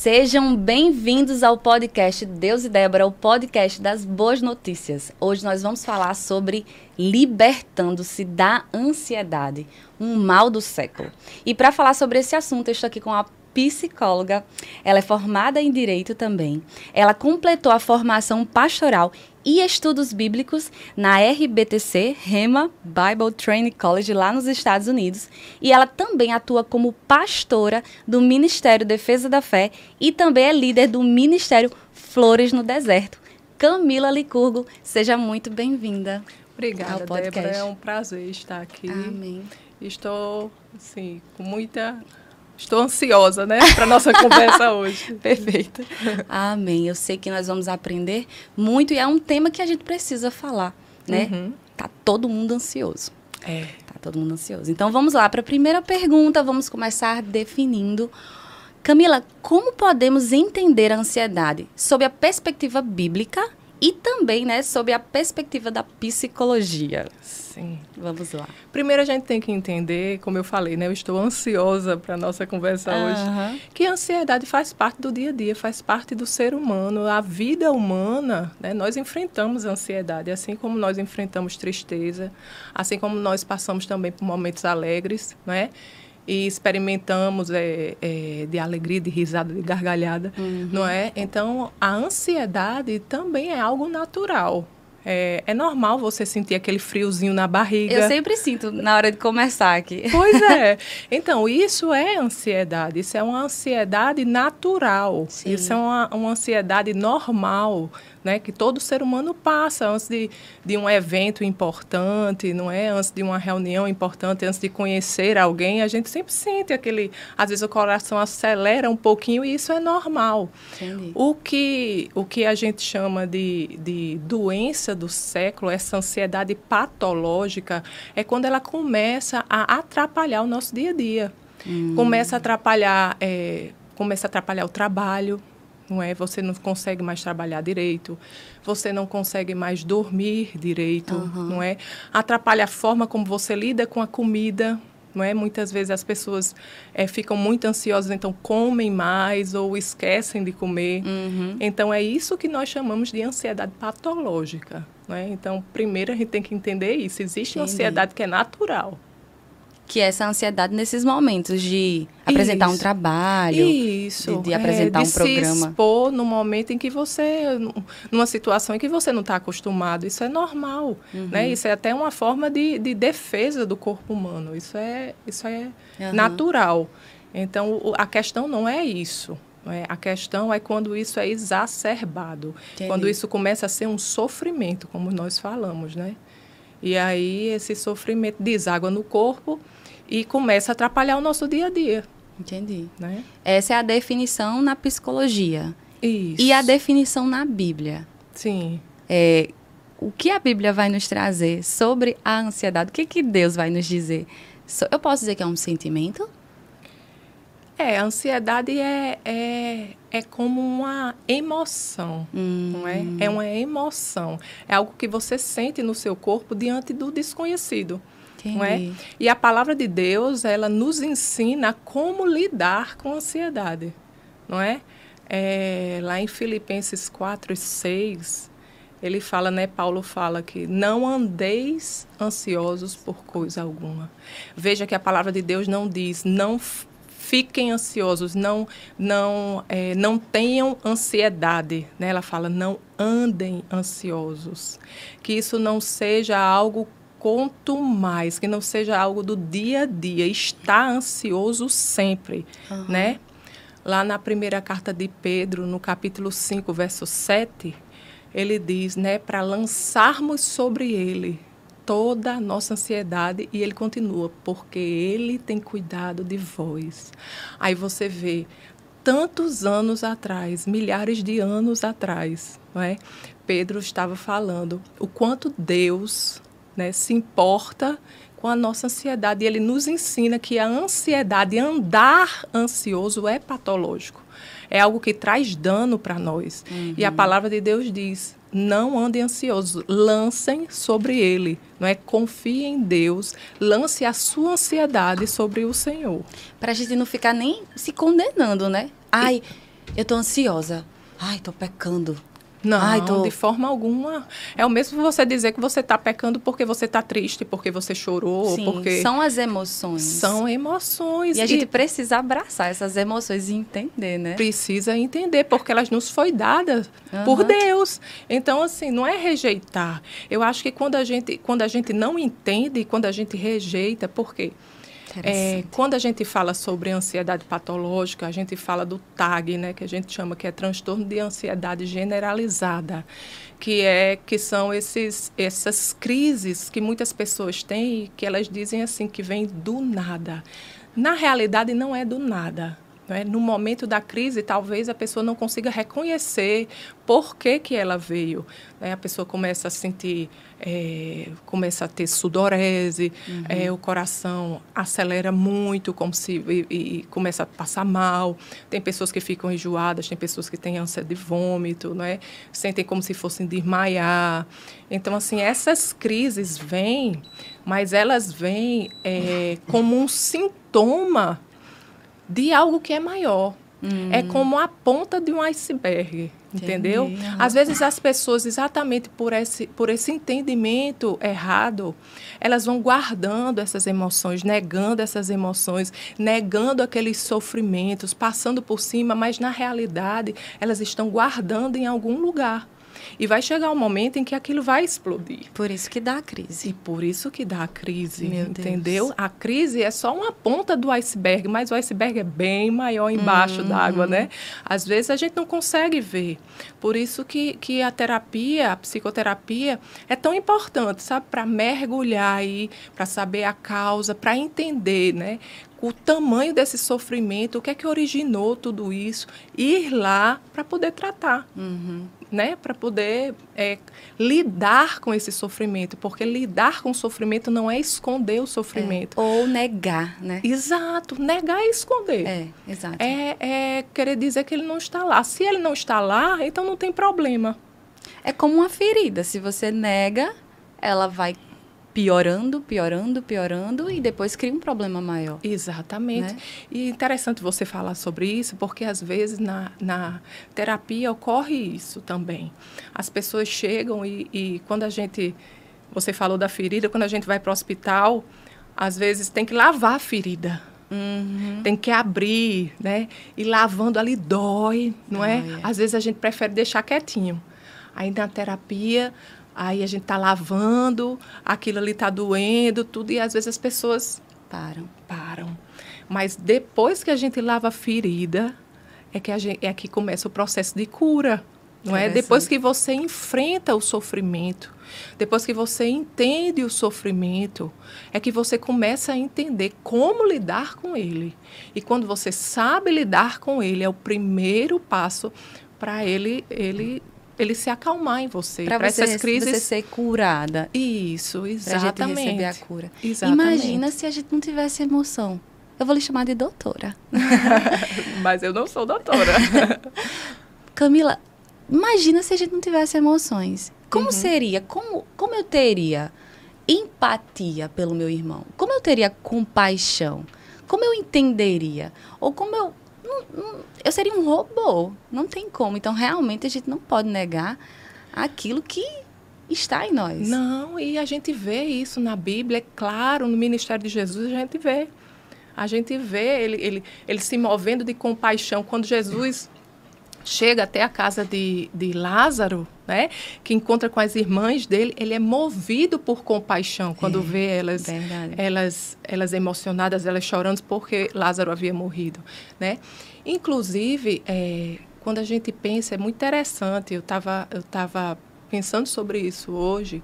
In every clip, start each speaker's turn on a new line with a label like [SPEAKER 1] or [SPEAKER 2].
[SPEAKER 1] Sejam bem-vindos ao podcast Deus e Débora, o podcast das boas notícias. Hoje nós vamos falar sobre libertando-se da ansiedade, um mal do século. E para falar sobre esse assunto, eu estou aqui com a psicóloga. Ela é formada em Direito também. Ela completou a formação pastoral e estudos bíblicos na RBTC, Rhema Bible Training College, lá nos Estados Unidos. E ela também atua como pastora do Ministério Defesa da Fé e também é líder do Ministério Flores no Deserto. Camila Licurgo, seja muito bem-vinda.
[SPEAKER 2] Obrigada, Débora. É um prazer estar aqui.
[SPEAKER 1] Amém.
[SPEAKER 2] Estou, assim, Estou ansiosa, né, para a nossa conversa hoje.
[SPEAKER 1] Perfeito. Amém. Eu sei que nós vamos aprender muito e é um tema que a gente precisa falar, né?
[SPEAKER 2] Uhum.
[SPEAKER 1] Tá todo mundo ansioso.
[SPEAKER 2] É.
[SPEAKER 1] Tá todo mundo ansioso. Então, vamos lá para a primeira pergunta. Vamos começar definindo. Camila, como podemos entender a ansiedade sob a perspectiva bíblica e também, né, sob a perspectiva da psicologia?
[SPEAKER 2] Sim.
[SPEAKER 1] Vamos lá.
[SPEAKER 2] Primeiro a gente tem que entender, como eu falei, né, eu estou ansiosa para a nossa conversa hoje, que a ansiedade faz parte do dia a dia, faz parte do ser humano, a vida humana, né, nós enfrentamos a ansiedade, assim como nós enfrentamos tristeza, assim como nós passamos também por momentos alegres, né, e experimentamos de alegria, de risada, de gargalhada, não é? Então, a ansiedade também é algo natural. É normal você sentir aquele friozinho na barriga.
[SPEAKER 1] Eu sempre sinto na hora de começar aqui.
[SPEAKER 2] Pois é. Então, isso é ansiedade. Isso é uma ansiedade natural. Sim. Isso é uma ansiedade normal, né? Que todo ser humano passa antes de um evento importante, não é? Antes de uma reunião importante, antes de conhecer alguém, a gente sempre sente aquele... Às vezes o coração acelera um pouquinho e isso é normal.
[SPEAKER 1] Entendi.
[SPEAKER 2] O que a gente chama de doença do século, essa ansiedade patológica, é quando ela começa a atrapalhar o nosso dia a dia. Começa a atrapalhar o trabalho, não é? Você não consegue mais trabalhar direito, você não consegue mais dormir direito, não é? Atrapalha a forma como você lida com a comida, não é? Muitas vezes as pessoas ficam muito ansiosas, então comem mais ou esquecem de comer. Então, é isso que nós chamamos de ansiedade patológica, não é? Então, primeiro a gente tem que entender isso. Existe uma ansiedade que é natural.
[SPEAKER 1] Que é essa ansiedade nesses momentos de apresentar um trabalho, de apresentar um programa.
[SPEAKER 2] Se expor no momento em que você, numa situação em que você não está acostumado, isso é normal, né? Isso é até uma forma de defesa do corpo humano, isso é natural. Então, a questão não é isso. A questão é quando isso é exacerbado, quando isso começa a ser um sofrimento, como nós falamos, né? E aí esse sofrimento deságua no corpo e começa a atrapalhar o nosso dia a dia.
[SPEAKER 1] Entendi.
[SPEAKER 2] Né?
[SPEAKER 1] Essa é a definição na psicologia.
[SPEAKER 2] Isso.
[SPEAKER 1] E a definição na Bíblia?
[SPEAKER 2] Sim.
[SPEAKER 1] O que a Bíblia vai nos trazer sobre a ansiedade? O que Deus vai nos dizer? Eu posso dizer que é um sentimento?
[SPEAKER 2] A ansiedade é como uma emoção, não é? É uma emoção. É algo que você sente no seu corpo diante do desconhecido, não é? E a palavra de Deus, ela nos ensina como lidar com a ansiedade, não é? Lá em Filipenses 4:6, ele fala, né? Paulo fala que não andeis ansiosos por coisa alguma. Veja que a palavra de Deus não diz, não fiquem ansiosos, não tenham ansiedade, né? Ela fala, não andem ansiosos. Que isso não seja algo quanto mais, que não seja algo do dia a dia, estar ansioso sempre, né? Lá na primeira carta de Pedro, no capítulo 5, verso 7, ele diz, né, para lançarmos sobre ele toda a nossa ansiedade, e ele continua, porque ele tem cuidado de vós. Aí você vê, tantos anos atrás, milhares de anos atrás, não é? Pedro estava falando o quanto Deus, né, se importa com a nossa ansiedade, e ele nos ensina que a ansiedade, andar ansioso é patológico. É algo que traz dano para nós. E a palavra de Deus diz, não andem ansiosos, lancem sobre ele, não é? Confie em Deus, lance a sua ansiedade sobre o Senhor.
[SPEAKER 1] Para a gente não ficar nem se condenando, né? Ai, eu tô ansiosa. Ai, tô pecando.
[SPEAKER 2] Não,
[SPEAKER 1] Ai,
[SPEAKER 2] de forma alguma. É o mesmo você dizer que você está pecando porque você está triste, porque você chorou,
[SPEAKER 1] Sim,
[SPEAKER 2] porque...
[SPEAKER 1] são as emoções.
[SPEAKER 2] São emoções.
[SPEAKER 1] E a gente precisa abraçar essas emoções e entender, né?
[SPEAKER 2] Precisa entender, porque elas nos foi dadas por Deus. Então, assim, não é rejeitar. Eu acho que quando a gente não entende, quando a gente rejeita, por quê? Quando a gente fala sobre ansiedade patológica, a gente fala do TAG, né, que a gente chama que é transtorno de ansiedade generalizada, que são essas crises que muitas pessoas têm e que elas dizem assim que vem do nada. Na realidade, não é do nada. Né? No momento da crise, talvez a pessoa não consiga reconhecer por que ela veio. Né? A pessoa começa a sentir, começa a ter sudorese, o coração acelera muito, como se e começa a passar mal. Tem pessoas que ficam enjoadas, tem pessoas que têm ânsia de vômito, né? Sentem como se fossem desmaiar. Então, assim, essas crises vêm, mas elas vêm como um sintoma de algo que é maior. É como a ponta de um iceberg, entendeu? Às vezes as pessoas, exatamente por esse entendimento errado, elas vão guardando essas emoções, negando essas emoções, negando aqueles sofrimentos, passando por cima, mas na realidade elas estão guardando em algum lugar. E vai chegar um momento em que aquilo vai explodir.
[SPEAKER 1] Por isso que dá a crise.
[SPEAKER 2] E por isso que dá a crise,
[SPEAKER 1] Meu
[SPEAKER 2] entendeu?
[SPEAKER 1] Deus.
[SPEAKER 2] A crise é só uma ponta do iceberg, mas o iceberg é bem maior embaixo d'água, né? Às vezes a gente não consegue ver. Por isso que a terapia, a psicoterapia, é tão importante, sabe? Para mergulhar aí, para saber a causa, para entender, né? O tamanho desse sofrimento, o que é que originou tudo isso, ir lá para poder tratar, né? Para poder lidar com esse sofrimento, porque lidar com o sofrimento não é esconder o sofrimento.
[SPEAKER 1] Ou negar, né?
[SPEAKER 2] Exato, negar é esconder.
[SPEAKER 1] Exato.
[SPEAKER 2] É querer dizer que ele não está lá. Se ele não está lá, então não tem problema.
[SPEAKER 1] É como uma ferida, se você nega, ela vai piorando, piorando, piorando e depois cria um problema maior.
[SPEAKER 2] Exatamente.
[SPEAKER 1] Né?
[SPEAKER 2] E interessante você falar sobre isso, porque às vezes na terapia ocorre isso também. As pessoas chegam e quando você falou da ferida, quando a gente vai para o hospital, às vezes tem que lavar a ferida. Tem que abrir, né? E lavando ali dói, não é? Às vezes a gente prefere deixar quietinho. Aí na terapia... Aí a gente está lavando, aquilo ali está doendo, tudo, e às vezes as pessoas param. Mas depois que a gente lava a ferida, é que começa o processo de cura, não é? Depois que você enfrenta o sofrimento, depois que você entende o sofrimento, é que você começa a entender como lidar com ele. E quando você sabe lidar com ele, é o primeiro passo para ele se acalmar em você.
[SPEAKER 1] Para essas crises... você ser curada.
[SPEAKER 2] Isso, exatamente.
[SPEAKER 1] Para a gente receber a cura.
[SPEAKER 2] Exatamente.
[SPEAKER 1] Imagina se a gente não tivesse emoção. Eu vou lhe chamar de doutora.
[SPEAKER 2] Mas eu não sou doutora.
[SPEAKER 1] Camila, imagina se a gente não tivesse emoções. Como seria? Como eu teria empatia pelo meu irmão? Como eu teria compaixão? Como eu entenderia? Ou como eu seria um robô, não tem como. Então, realmente, a gente não pode negar aquilo que está em nós.
[SPEAKER 2] Não, e a gente vê isso na Bíblia, é claro, no ministério de Jesus, a gente vê. A gente vê ele se movendo de compaixão. Quando Jesus chega até a casa de Lázaro, né, que encontra com as irmãs dele, ele é movido por compaixão quando vê elas emocionadas, elas chorando porque Lázaro havia morrido, né? Inclusive, quando a gente pensa, é muito interessante, eu estava pensando sobre isso hoje,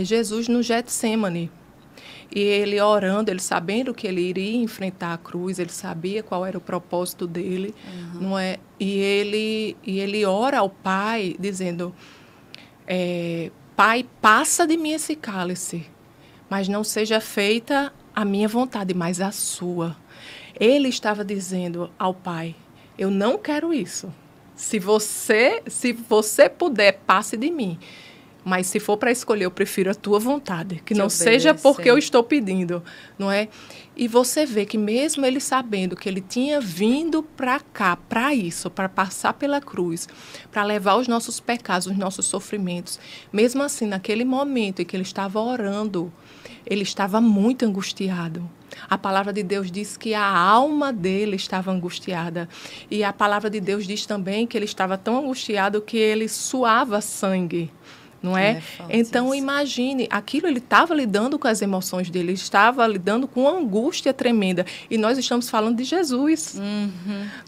[SPEAKER 2] Jesus no Getsêmani, e ele orando, ele sabendo que ele iria enfrentar a cruz, ele sabia qual era o propósito dele, não é? E ele ora ao Pai, dizendo, Pai, passa de mim esse cálice, mas não seja feita a minha vontade, mas a sua. Ele estava dizendo ao Pai, eu não quero isso. Se você puder, passe de mim. Mas se for para escolher, eu prefiro a tua vontade, que não
[SPEAKER 1] obedecer.
[SPEAKER 2] seja porque eu estou pedindo, não é? E você vê que mesmo ele sabendo que ele tinha vindo para cá, para isso, para passar pela cruz, para levar os nossos pecados, os nossos sofrimentos, mesmo assim, naquele momento em que ele estava orando, ele estava muito angustiado. A palavra de Deus diz que a alma dele estava angustiada. E a palavra de Deus diz também que ele estava tão angustiado que ele suava sangue. Não é? Então, imagine, aquilo ele estava lidando com as emoções dele, ele estava lidando com uma angústia tremenda. E nós estamos falando de Jesus.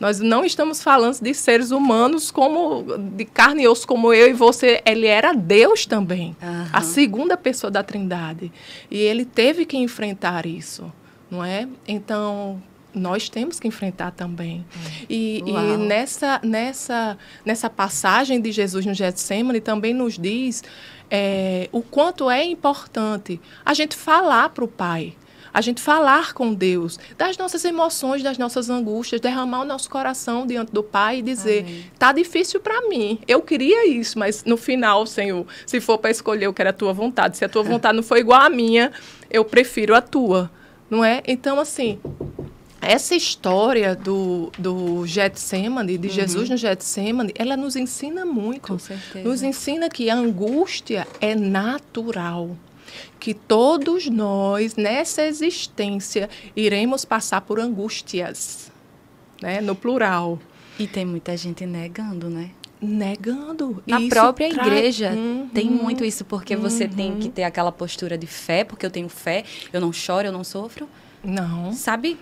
[SPEAKER 2] Nós não estamos falando de seres humanos como de carne e osso como eu e você. Ele era Deus também, a segunda pessoa da Trindade. E ele teve que enfrentar isso, não é? Então, nós temos que enfrentar também. E nessa passagem de Jesus no Getsemane também nos diz o quanto é importante a gente falar para o Pai, a gente falar com Deus das nossas emoções, das nossas angústias, derramar o nosso coração diante do Pai e dizer, tá difícil para mim, eu queria isso, mas no final, Senhor, se for para escolher, eu quero a tua vontade. Se a tua vontade não for igual à minha, eu prefiro a tua, não é? Então, assim, essa história do Getsemane, de Jesus no Getsemane, ela nos ensina muito.
[SPEAKER 1] Com certeza.
[SPEAKER 2] Nos ensina que a angústia é natural. Que todos nós, nessa existência, iremos passar por angústias, né? No plural.
[SPEAKER 1] E tem muita gente negando, né?
[SPEAKER 2] Negando.
[SPEAKER 1] Na própria igreja tem muito isso, porque você tem que ter aquela postura de fé, porque eu tenho fé, eu não choro, eu não sofro.
[SPEAKER 2] Não.
[SPEAKER 1] Sabe?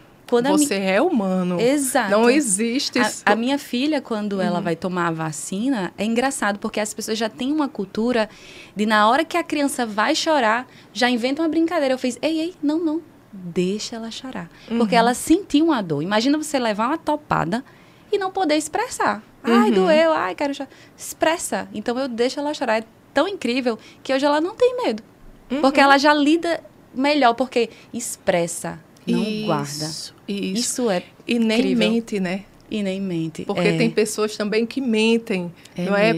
[SPEAKER 2] Você é humano.
[SPEAKER 1] Exato.
[SPEAKER 2] Não existe isso.
[SPEAKER 1] A minha filha, quando ela vai tomar a vacina, é engraçado, porque as pessoas já têm uma cultura de, na hora que a criança vai chorar, já inventam uma brincadeira. Eu fiz, ei, não, deixa ela chorar. Porque ela sentiu uma dor. Imagina você levar uma topada e não poder expressar. Ai, doeu, ai, quero chorar. Expressa. Então, eu deixo ela chorar. É tão incrível que hoje ela não tem medo. Porque ela já lida melhor, porque expressa. Não guarda. Isso é
[SPEAKER 2] e nem
[SPEAKER 1] incrível.
[SPEAKER 2] Mente, né?
[SPEAKER 1] E nem mente.
[SPEAKER 2] Porque tem pessoas também que mentem, não é?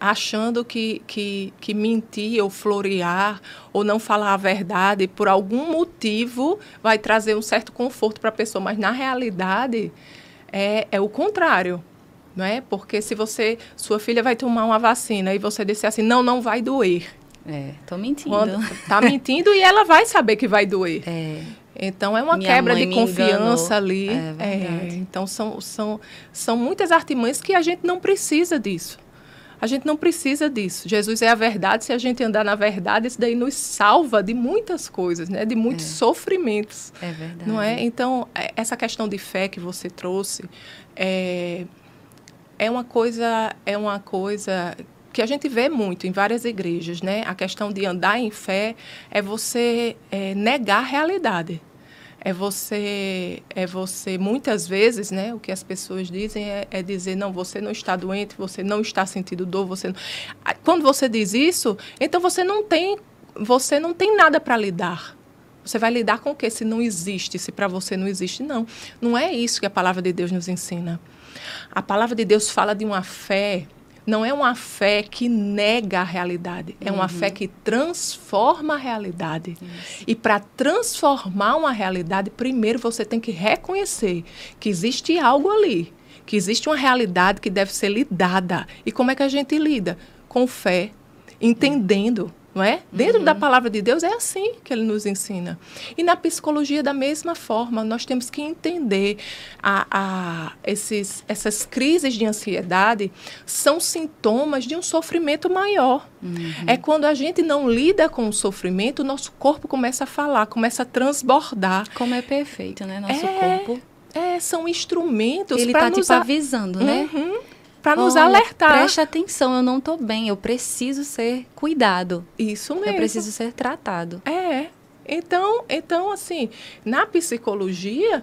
[SPEAKER 2] Achando que mentir ou florear ou não falar a verdade por algum motivo vai trazer um certo conforto para a pessoa. Mas, na realidade, é o contrário. Não é? Porque se sua filha vai tomar uma vacina e você disser assim, não vai doer.
[SPEAKER 1] Tô mentindo.
[SPEAKER 2] Tá mentindo e ela vai saber que vai doer. Então, é uma
[SPEAKER 1] Minha
[SPEAKER 2] quebra
[SPEAKER 1] mãe
[SPEAKER 2] de confiança ali.
[SPEAKER 1] Então,
[SPEAKER 2] são muitas artimanhas que a gente não precisa disso. A gente não precisa disso. Jesus é a verdade. Se a gente andar na verdade, isso daí nos salva de muitas coisas, né? De muitos sofrimentos.
[SPEAKER 1] É verdade.
[SPEAKER 2] Não é? Então, essa questão de fé que você trouxe é uma coisa que a gente vê muito em várias igrejas, né? A questão de andar em fé é você negar a realidade. É você, muitas vezes, né? O que as pessoas dizem é dizer, não, você não está doente, você não está sentindo dor, você não... Quando você diz isso, então você não tem nada para lidar. Você vai lidar com o quê se não existe, se para você não existe? Não é isso que a palavra de Deus nos ensina. A palavra de Deus fala de uma fé. Não é uma fé que nega a realidade, é uma fé que transforma a realidade. Isso. E para transformar uma realidade, primeiro você tem que reconhecer que existe algo ali, que existe uma realidade que deve ser lidada. E como é que a gente lida? Com fé, entendendo. Não é? Dentro da palavra de Deus é assim que ele nos ensina. E na psicologia, da mesma forma, nós temos que entender essas crises de ansiedade são sintomas de um sofrimento maior. É quando a gente não lida com o sofrimento, o nosso corpo começa a falar, começa a transbordar.
[SPEAKER 1] Como é perfeito, né? Nosso corpo.
[SPEAKER 2] São instrumentos
[SPEAKER 1] ele
[SPEAKER 2] para
[SPEAKER 1] nos... avisando, né?
[SPEAKER 2] Para nos alertar.
[SPEAKER 1] Preste atenção, eu não estou bem, eu preciso ser cuidado.
[SPEAKER 2] Isso mesmo.
[SPEAKER 1] Eu preciso ser tratado.
[SPEAKER 2] Então, assim, na psicologia,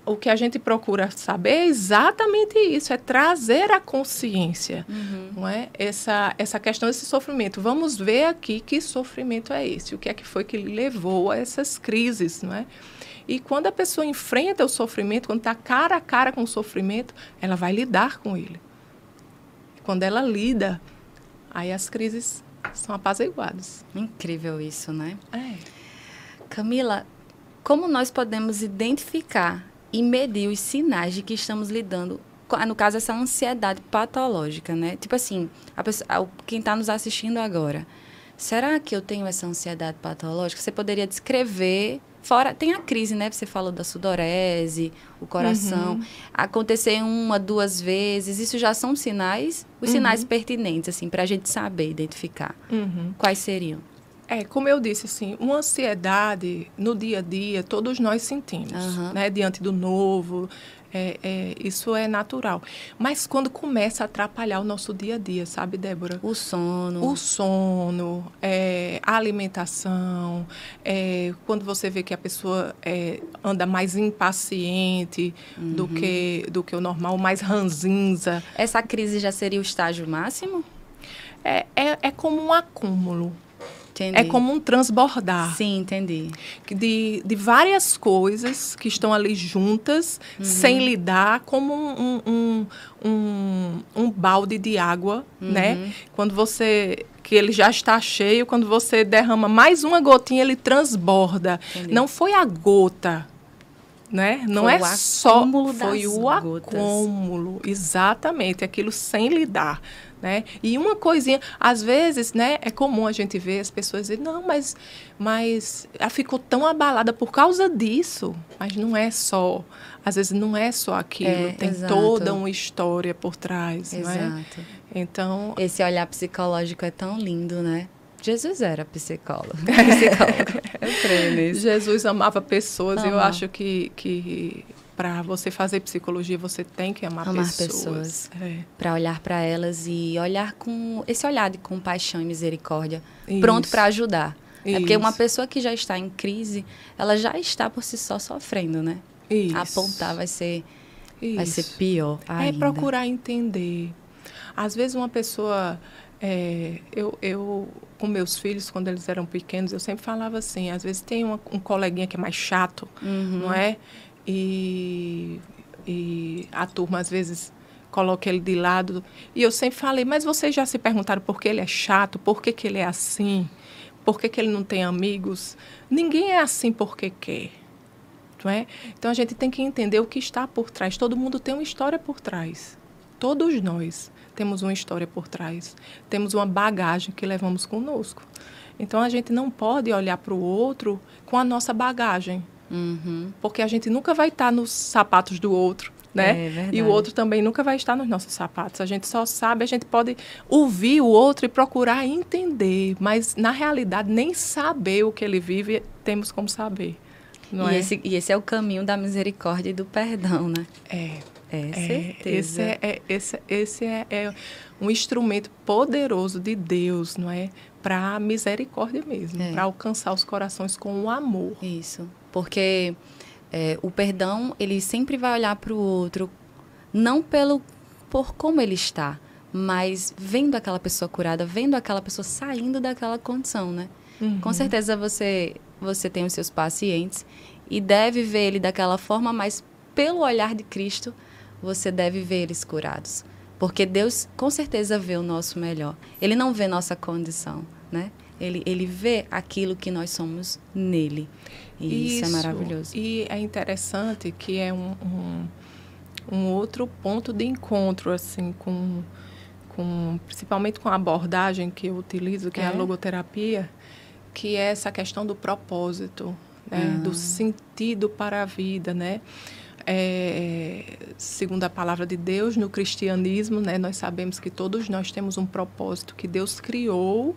[SPEAKER 2] o que a gente procura saber é exatamente isso, é trazer a consciência, não é? Essa questão desse sofrimento. Vamos ver aqui que sofrimento é esse, o que é que foi que levou a essas crises, não é? E quando a pessoa enfrenta o sofrimento, quando está cara a cara com o sofrimento, ela vai lidar com ele. Quando ela lida, aí as crises são apaziguadas.
[SPEAKER 1] Incrível isso, né?
[SPEAKER 2] É.
[SPEAKER 1] Camila, como nós podemos identificar e medir os sinais de que estamos lidando, no caso, essa ansiedade patológica, né? Tipo assim, quem está nos assistindo agora, será que eu tenho essa ansiedade patológica? Você poderia descrever, fora, tem a crise, né? Você falou da sudorese, o coração, acontecer 1, 2 vezes, isso já são sinais, os sinais pertinentes, assim, para a gente saber identificar. Quais seriam?
[SPEAKER 2] Como eu disse, assim, uma ansiedade no dia a dia, todos nós sentimos, né? Diante do novo, isso é natural. Mas quando começa a atrapalhar o nosso dia a dia, sabe, Débora?
[SPEAKER 1] O sono.
[SPEAKER 2] O sono, a alimentação, quando você vê que a pessoa anda mais impaciente do que o normal, mais ranzinza.
[SPEAKER 1] Essa crise já seria o estágio máximo?
[SPEAKER 2] É como um acúmulo.
[SPEAKER 1] Entendi.
[SPEAKER 2] É como um transbordar.
[SPEAKER 1] Sim, entendi.
[SPEAKER 2] De várias coisas que estão ali juntas, sem lidar, como um balde de água, né? Que ele já está cheio, quando você derrama mais uma gotinha, ele transborda.
[SPEAKER 1] Entendi.
[SPEAKER 2] Não foi a gota, né? Não
[SPEAKER 1] foi
[SPEAKER 2] é só... Foi o
[SPEAKER 1] gotas.
[SPEAKER 2] acúmulo, exatamente, aquilo sem lidar. Né? E uma coisinha, às vezes, né, é comum a gente ver as pessoas dizerem, não, mas ela ficou tão abalada por causa disso. Mas não é só, às vezes não é só aquilo, tem toda uma história por trás.
[SPEAKER 1] Exato.
[SPEAKER 2] Não é? Então,
[SPEAKER 1] esse olhar psicológico é tão lindo, né? Jesus era psicólogo. Eu creio nisso.
[SPEAKER 2] Jesus amava pessoas. Eu acho que para você fazer psicologia, você tem que amar pessoas.
[SPEAKER 1] Para olhar para elas e olhar com esse olhar de compaixão e misericórdia, pronto para ajudar. Porque uma pessoa que já está em crise, ela já está por si só sofrendo, né?
[SPEAKER 2] Isso.
[SPEAKER 1] Apontar vai ser pior ainda.
[SPEAKER 2] É procurar entender. Às vezes uma pessoa... Eu, com meus filhos, quando eles eram pequenos, eu sempre falava assim, às vezes tem um coleguinha que é mais chato, não é? E a turma, às vezes, coloca ele de lado. E eu sempre falei, mas vocês já se perguntaram por que ele é chato? Por que ele é assim? Por que ele não tem amigos? Ninguém é assim porque quer, não é? Então, a gente tem que entender o que está por trás. Todo mundo tem uma história por trás. Todos nós temos uma história por trás. Temos uma bagagem que levamos conosco. Então, a gente não pode olhar para o outro com a nossa bagagem. Porque a gente nunca vai estar nos sapatos do outro, né?
[SPEAKER 1] É verdade.
[SPEAKER 2] E o outro também nunca vai estar nos nossos sapatos. A gente só sabe, a gente pode ouvir o outro e procurar entender, mas na realidade nem saber o que ele vive temos como saber. Não é?
[SPEAKER 1] Esse é o caminho da misericórdia e do perdão, né? Certeza.
[SPEAKER 2] Esse é um instrumento poderoso de Deus, não é? Para a misericórdia mesmo, para alcançar os corações com o amor.
[SPEAKER 1] Isso, porque o perdão, ele sempre vai olhar para o outro, não por como ele está, mas vendo aquela pessoa curada, vendo aquela pessoa saindo daquela condição, né? Com certeza você tem os seus pacientes e deve ver ele daquela forma, mas pelo olhar de Cristo, você deve ver eles curados. Porque Deus, com certeza, vê o nosso melhor. Ele não vê nossa condição, né? Ele vê aquilo que nós somos nele. E isso é maravilhoso.
[SPEAKER 2] E é interessante que é um outro ponto de encontro, assim, principalmente com a abordagem que eu utilizo, que é a logoterapia, que é essa questão do propósito, né? Do sentido para a vida, né? Segundo a palavra de Deus, no cristianismo, né, nós sabemos que todos nós temos um propósito, que Deus criou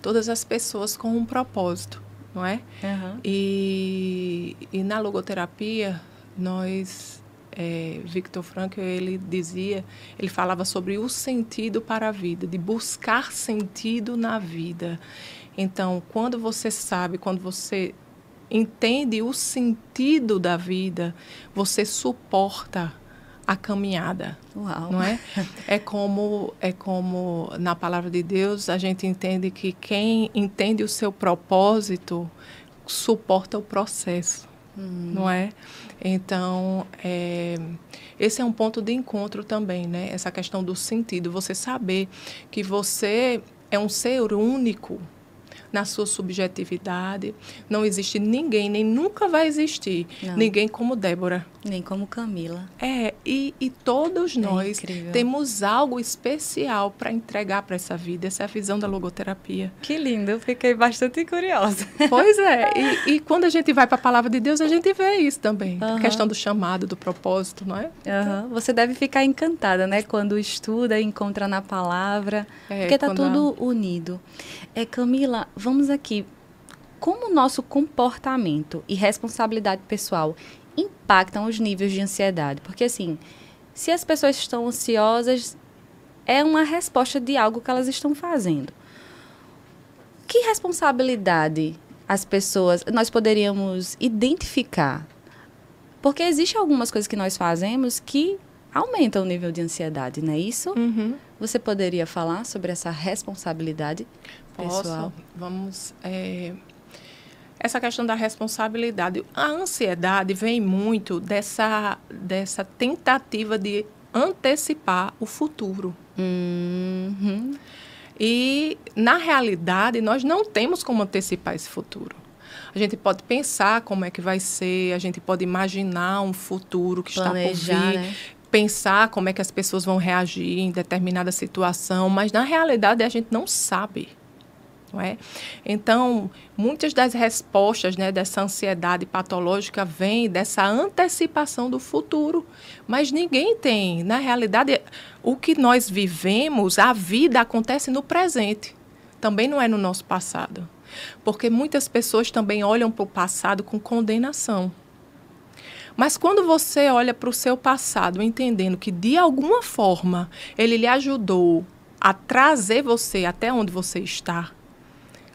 [SPEAKER 2] todas as pessoas com um propósito, não é? E na logoterapia, Viktor Frankl, ele falava sobre o sentido para a vida, de buscar sentido na vida. Então, quando você entende o sentido da vida, você suporta a caminhada.
[SPEAKER 1] Uau.
[SPEAKER 2] Não é? É como na palavra de Deus a gente entende que quem entende o seu propósito suporta o processo. não é? Então, esse é um ponto de encontro também, né? Essa questão do sentido, você saber que você é um ser único na sua subjetividade. Não existe ninguém, nem nunca vai existir ninguém como Débora.
[SPEAKER 1] Nem como Camila.
[SPEAKER 2] E todos nós
[SPEAKER 1] incrível.
[SPEAKER 2] temos algo especial para entregar para essa vida. Essa é a visão da logoterapia.
[SPEAKER 1] Que lindo, eu fiquei bastante curiosa.
[SPEAKER 2] Pois é, e quando a gente vai para a palavra de Deus, a gente vê isso também. A questão do chamado, do propósito, não é?
[SPEAKER 1] Você deve ficar encantada, né? Quando estuda, encontra na palavra, porque está tudo unido. Camila, vamos aqui. Como o nosso comportamento e responsabilidade pessoal impactam os níveis de ansiedade? Porque, assim, se as pessoas estão ansiosas, é uma resposta de algo que elas estão fazendo. Que responsabilidade nós poderíamos identificar? Porque existem algumas coisas que nós fazemos que aumentam o nível de ansiedade, não é isso? Você poderia falar sobre essa responsabilidade pessoal?
[SPEAKER 2] Vamos... Essa questão da responsabilidade. A ansiedade vem muito dessa tentativa de antecipar o futuro. E, na realidade, nós não temos como antecipar esse futuro. A gente pode pensar como é que vai ser, a gente pode imaginar um futuro que está por vir, né? Pensar como é que as pessoas vão reagir em determinada situação, mas, na realidade, a gente não sabe. Não é? Então, muitas das respostas, né, dessa ansiedade patológica vêm dessa antecipação do futuro, mas ninguém tem. Na realidade, o que nós vivemos, a vida acontece no presente, também não é no nosso passado. Porque muitas pessoas também olham para o passado com condenação. Mas quando você olha para o seu passado, entendendo que, de alguma forma, ele lhe ajudou a trazer você até onde você está,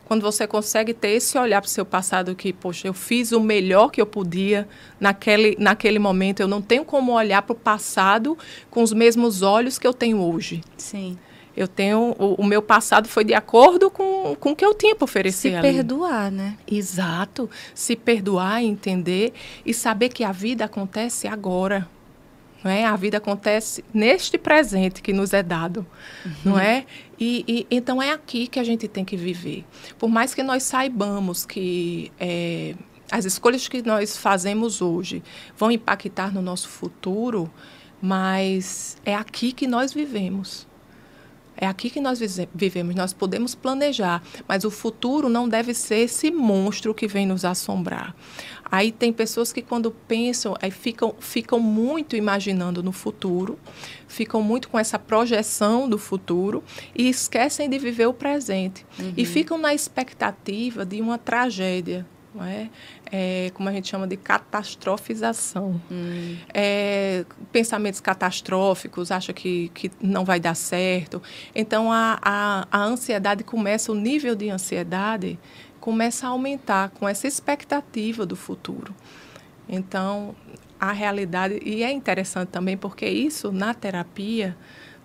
[SPEAKER 2] quando você consegue ter esse olhar para o seu passado que, poxa, eu fiz o melhor que eu podia naquele momento, eu não tenho como olhar para o passado com os mesmos olhos que eu tenho hoje.
[SPEAKER 1] Sim.
[SPEAKER 2] Eu tenho, o meu passado foi de acordo com o que eu tinha para oferecer ali.
[SPEAKER 1] Se perdoar, né?
[SPEAKER 2] Exato. Se perdoar, entender e saber que a vida acontece agora. Não é? A vida acontece neste presente que nos é dado, não é? E então é aqui que a gente tem que viver. Por mais que nós saibamos que as escolhas que nós fazemos hoje vão impactar no nosso futuro, mas é aqui que nós vivemos. É aqui que nós vivemos, nós podemos planejar, mas o futuro não deve ser esse monstro que vem nos assombrar. Aí tem pessoas que quando pensam, aí ficam muito imaginando no futuro, ficam muito com essa projeção do futuro e esquecem de viver o presente. E ficam na expectativa de uma tragédia. Não é? Como a gente chama de catastrofização. Pensamentos catastróficos, acha que não vai dar certo. Então, a ansiedade começa, o nível de ansiedade começa a aumentar com essa expectativa do futuro. Então, a realidade... E é interessante também porque isso, na terapia,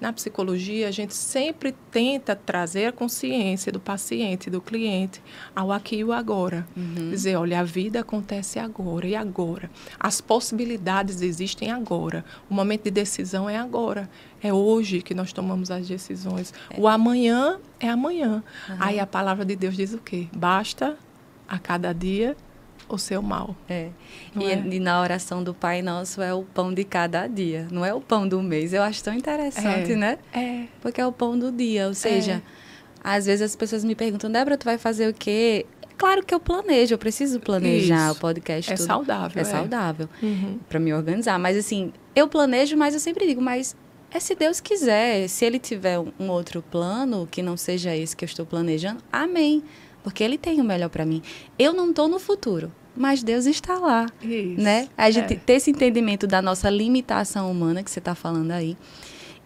[SPEAKER 2] na psicologia, a gente sempre tenta trazer a consciência do paciente, do cliente, ao aqui e o agora. Dizer, olha, a vida acontece agora e agora. As possibilidades existem agora. O momento de decisão é agora. É hoje que nós tomamos as decisões. O amanhã é amanhã. Aí a palavra de Deus diz o quê? Basta a cada dia o seu mal.
[SPEAKER 1] E na oração do Pai Nosso é o pão de cada dia, não é o pão do mês. Eu acho tão interessante, né? Porque é o pão do dia, ou seja, às vezes as pessoas me perguntam, Débora, tu vai fazer o quê? Claro que eu planejo, eu preciso planejar o podcast.
[SPEAKER 2] É tudo. Saudável.
[SPEAKER 1] É saudável, para me organizar. Mas assim, eu planejo, mas eu sempre digo, mas é se Deus quiser, se Ele tiver um outro plano, que não seja esse que eu estou planejando, amém. Porque Ele tem o melhor para mim. Eu não estou no futuro, mas Deus está lá.
[SPEAKER 2] Isso.
[SPEAKER 1] Né? A gente ter esse entendimento da nossa limitação humana, que você está falando aí,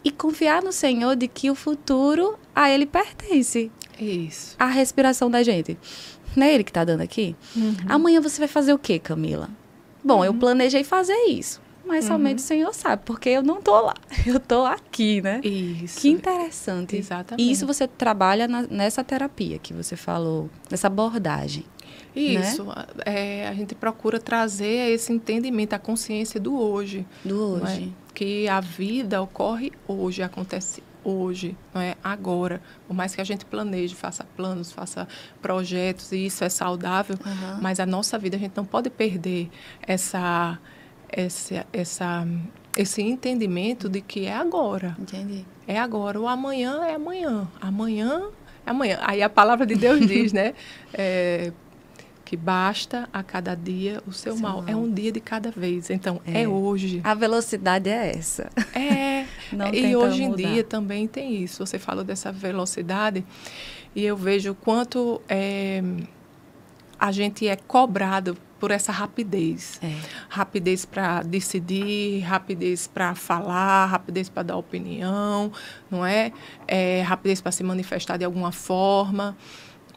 [SPEAKER 1] e confiar no Senhor de que o futuro a Ele pertence.
[SPEAKER 2] Isso.
[SPEAKER 1] A respiração da gente. Não é Ele que está dando aqui? Amanhã você vai fazer o quê, Camila? Bom, eu planejei fazer isso. Mas somente o Senhor sabe, porque eu não estou lá. Eu estou aqui, né?
[SPEAKER 2] Isso.
[SPEAKER 1] Que interessante.
[SPEAKER 2] Exatamente.
[SPEAKER 1] E isso você trabalha nessa terapia que você falou, nessa abordagem.
[SPEAKER 2] Isso,
[SPEAKER 1] né?
[SPEAKER 2] A gente procura trazer esse entendimento, a consciência do hoje.
[SPEAKER 1] Do
[SPEAKER 2] não é?
[SPEAKER 1] hoje.
[SPEAKER 2] Que a vida ocorre hoje, acontece hoje, não é agora. Por mais que a gente planeje, faça planos, faça projetos, e isso é saudável, mas a nossa vida, a gente não pode perder esse entendimento de que é agora.
[SPEAKER 1] Entendi.
[SPEAKER 2] É agora. O amanhã é amanhã. Amanhã é amanhã. Aí a palavra de Deus diz, né? Que basta a cada dia o seu mal. É um dia de cada vez. Então, é hoje.
[SPEAKER 1] A velocidade é essa. Não
[SPEAKER 2] E
[SPEAKER 1] tem
[SPEAKER 2] hoje
[SPEAKER 1] como
[SPEAKER 2] em
[SPEAKER 1] mudar.
[SPEAKER 2] dia também tem isso. Você falou dessa velocidade e eu vejo o quanto a gente é cobrado por essa rapidez. Rapidez para decidir, rapidez para falar, rapidez para dar opinião, não é? Rapidez para se manifestar de alguma forma.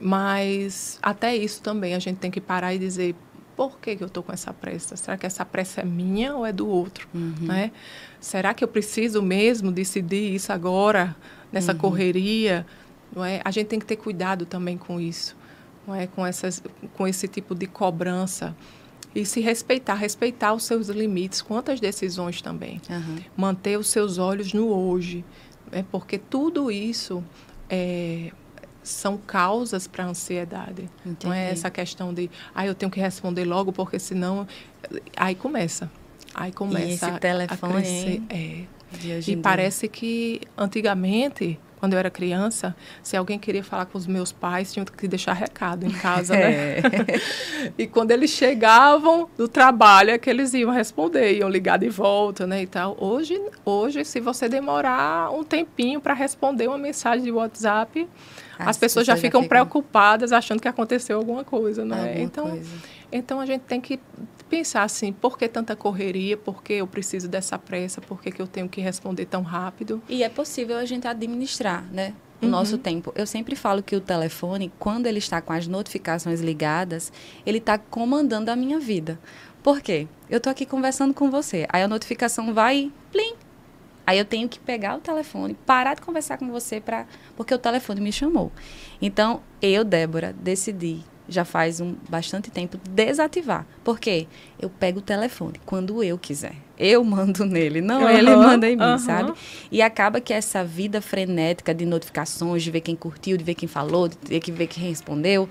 [SPEAKER 2] Mas até isso também a gente tem que parar e dizer, por que eu estou com essa pressa? Será que essa pressa é minha ou é do outro? Né? Será que eu preciso mesmo decidir isso agora, nessa correria? Não é? A gente tem que ter cuidado também com isso, não é? Com esse tipo de cobrança. E se respeitar os seus limites, quantas decisões também. Manter os seus olhos no hoje. Porque tudo isso são causas para a ansiedade.
[SPEAKER 1] Entendi.
[SPEAKER 2] Não é essa questão de, eu tenho que responder logo, porque senão... Aí começa
[SPEAKER 1] e esse telefone,
[SPEAKER 2] a crescer.
[SPEAKER 1] De hoje
[SPEAKER 2] E
[SPEAKER 1] em
[SPEAKER 2] parece que, antigamente, quando eu era criança, se alguém queria falar com os meus pais, tinha que deixar recado em casa, né? E quando eles chegavam do trabalho, é que eles iam responder, iam ligar de volta, né, e tal. Hoje, se você demorar um tempinho para responder uma mensagem de WhatsApp, as pessoas já ficam preocupadas, achando que aconteceu alguma coisa, não é? Então, a gente tem que pensar assim, por que tanta correria? Por que eu preciso dessa pressa? Por que eu tenho que responder tão rápido?
[SPEAKER 1] E é possível a gente administrar, né, o nosso tempo. Eu sempre falo que o telefone, quando ele está com as notificações ligadas, ele está comandando a minha vida. Por quê? Eu estou aqui conversando com você, aí a notificação vai, plim. Aí eu tenho que pegar o telefone, parar de conversar com você, porque o telefone me chamou. Então, eu, Débora, decidi, já faz bastante tempo, desativar. Por quê? Eu pego o telefone quando eu quiser. Eu mando nele, não ele manda em mim, sabe? E acaba que essa vida frenética de notificações, de ver quem curtiu, de ver quem falou, de ver quem respondeu.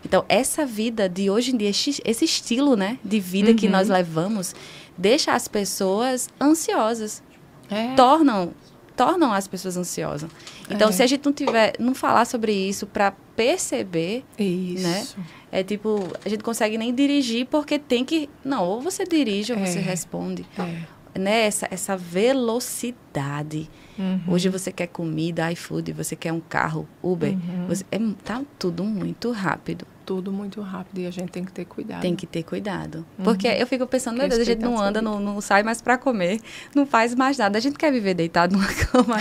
[SPEAKER 1] Então, essa vida de hoje em dia, esse estilo, né, de vida que nós levamos, deixa as pessoas ansiosas. Tornam as pessoas ansiosas. Então, se a gente não falar sobre isso para perceber, né? É tipo, a gente consegue nem dirigir porque tem que... Não, ou você dirige ou você responde. Né? Essa velocidade. Hoje você quer comida, iFood, você quer um carro, Uber. Tá tudo muito rápido.
[SPEAKER 2] Tudo muito rápido e a gente tem que ter cuidado.
[SPEAKER 1] Tem que ter cuidado. Porque eu fico pensando, meu Deus, a gente não anda, não sai mais para comer, não faz mais nada. A gente quer viver deitado numa cama.